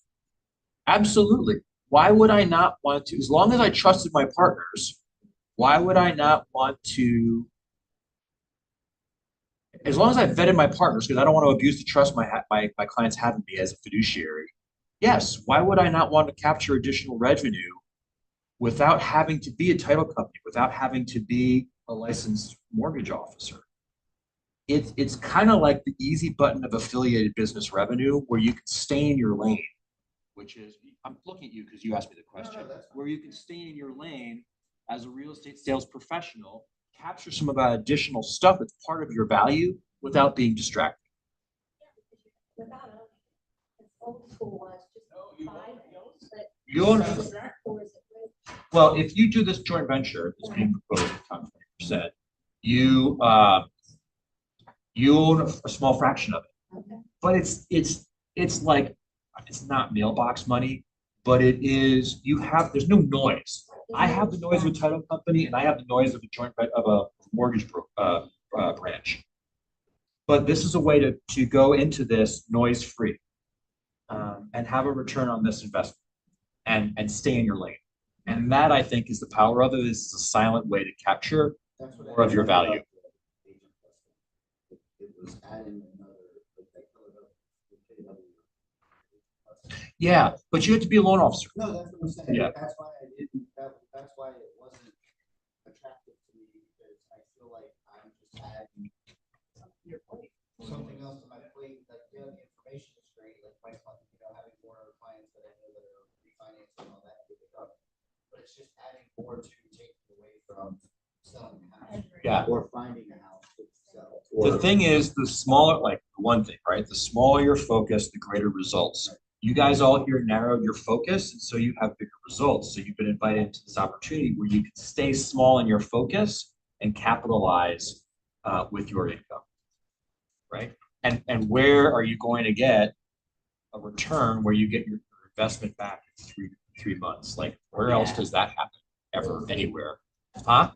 absolutely. Why would I not want to, as long as I trusted my partners, why would I not want to, as long as I vetted my partners, because I don't want to abuse the trust my clients have in me as a fiduciary, yes, why would I not want to capture additional revenue without having to be a title company, without having to be a licensed mortgage officer? It's kind of like the easy button of affiliated business revenue where you can stay in your lane, which is, I'm looking at you because you asked me the question, where you can stay in your lane as a real estate sales professional, capture some of that additional stuff that's part of your value without being distracted. Without a, it's old school was just buy those, but. You'll, Or is it really- well, if you do this joint venture that's being proposed at top 20%, you own a small fraction of it. Okay. But it's like, it's not mailbox money, but it is, there's no noise. I have the noise of a title company and I have the noise of a mortgage branch. But this is a way to go into this noise free and have a return on this investment and stay in your lane. And that, I think, is the power of it. Is a silent way to capture more of your value. It was adding another. Yeah, but you have to be a loan officer. No, that's what I'm saying. Yeah. That's why I didn't, that's why it wasn't attractive to me, because I feel like I'm just adding something else to my plate, like, yeah, the information is great, like, having more clients that I know that are refinancing and all that, but it's just adding more to take away from selling a house. Yeah. Or finding a house to sell. The thing is, the smaller, like one thing, right? The smaller your focus, the greater results. You guys all here narrowed your focus, and so you have bigger results. So you've been invited into this opportunity where you can stay small in your focus and capitalize with your income, right? And where are you going to get a return where you get your investment back in three months? Like, where else does that happen ever, anywhere? Huh?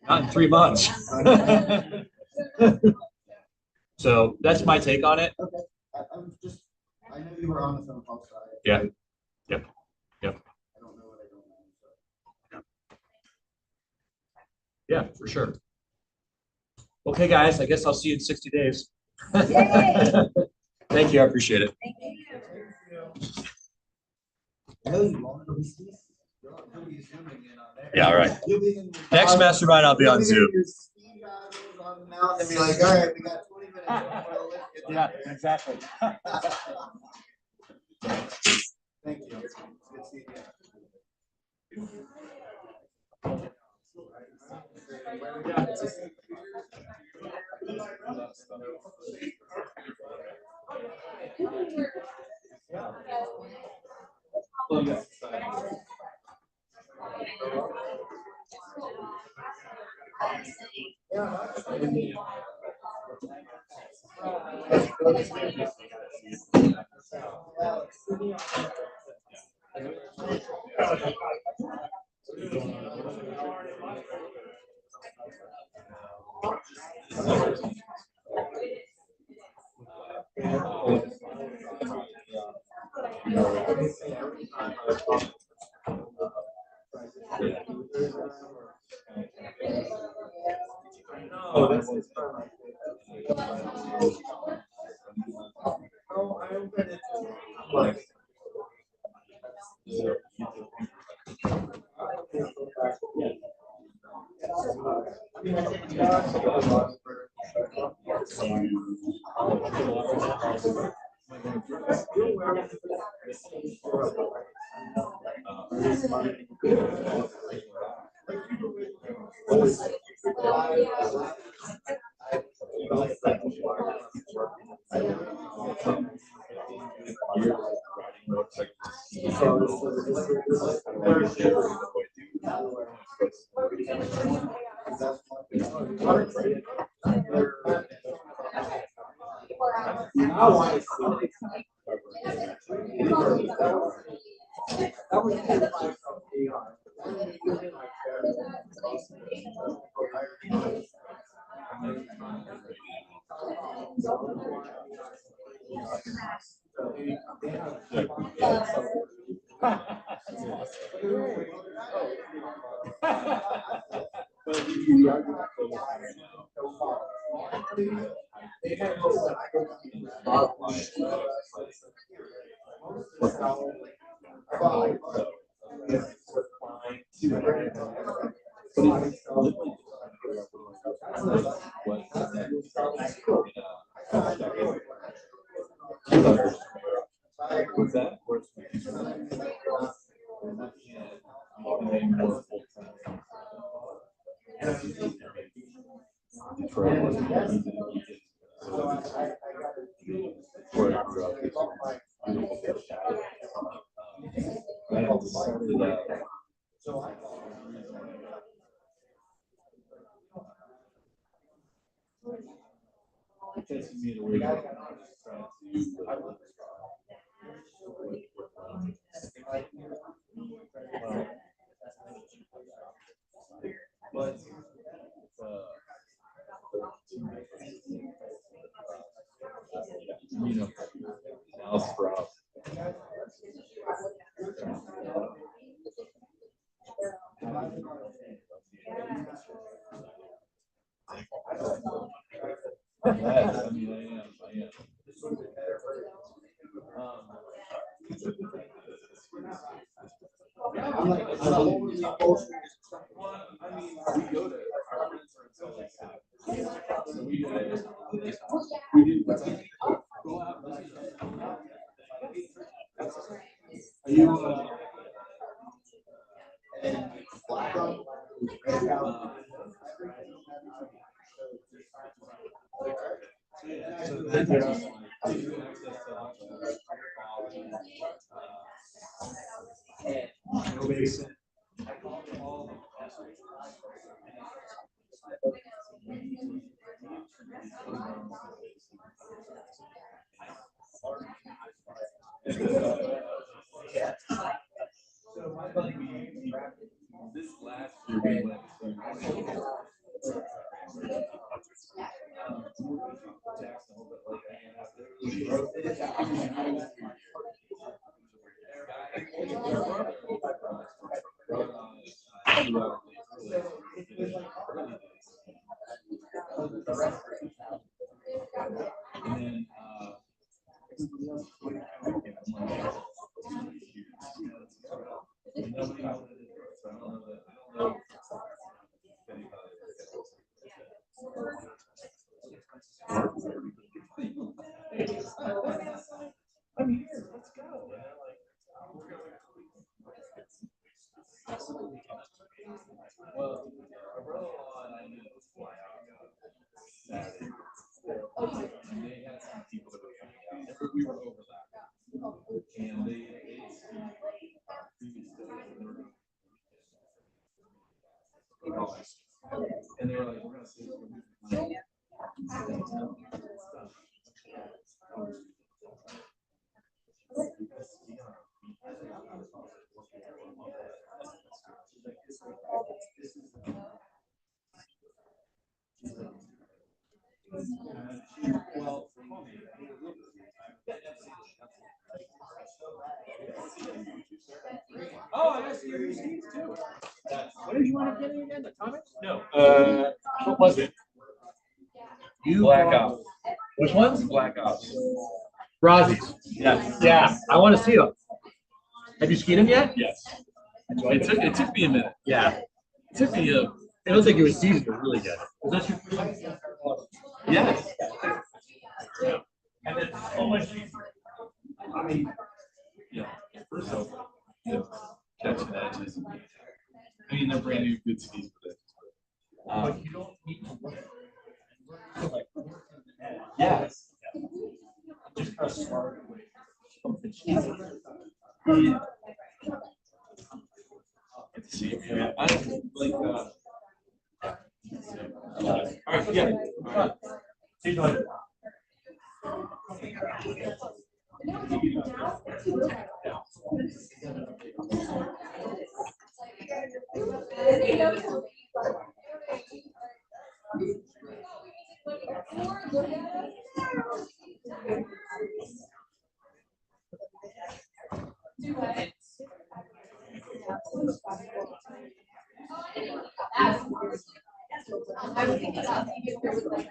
Not in 3 months. So that's my take on it. Okay, I know you were on the phone call side. Yeah. Yep. I don't know what I don't know, so. Yeah, for sure. Okay, guys, I guess I'll see you in 60 days. Yay! Thank you, I appreciate it. Thank you. I know you want to be Steve. You'll be zooming in on there. Yeah, all right. You'll be in your Next Mastermind, I'll be on Zoom. your ski goggles on the mountain and be like, all right, we got 20 minutes. before the lift gets Yeah, out there." exactly. Thank you. It's good seeing you. No, this is fun. Oh, I opened it. Like. Oh, I see your receipts too. What did did you want to get in again? The comics? No, what was it? Black Ops. Which ones? Black Ops. Rosie's. Yes. Yeah, I want to see them. Have you skied them yet? Yes. It took me a minute. Yeah. It took me a. It looks like it was seasoned really good. Was that your first time? Yes. Yeah. And it's so much easier. I mean, Yeah. First off, the catching edges. I mean, they're brand new good skis for this. but you don't need to work. Like, Yeah. just kind of smart. Yeah. Let's see. Yeah, I like. All right. Yeah. All right. See you later. I was thinking about maybe if there was like.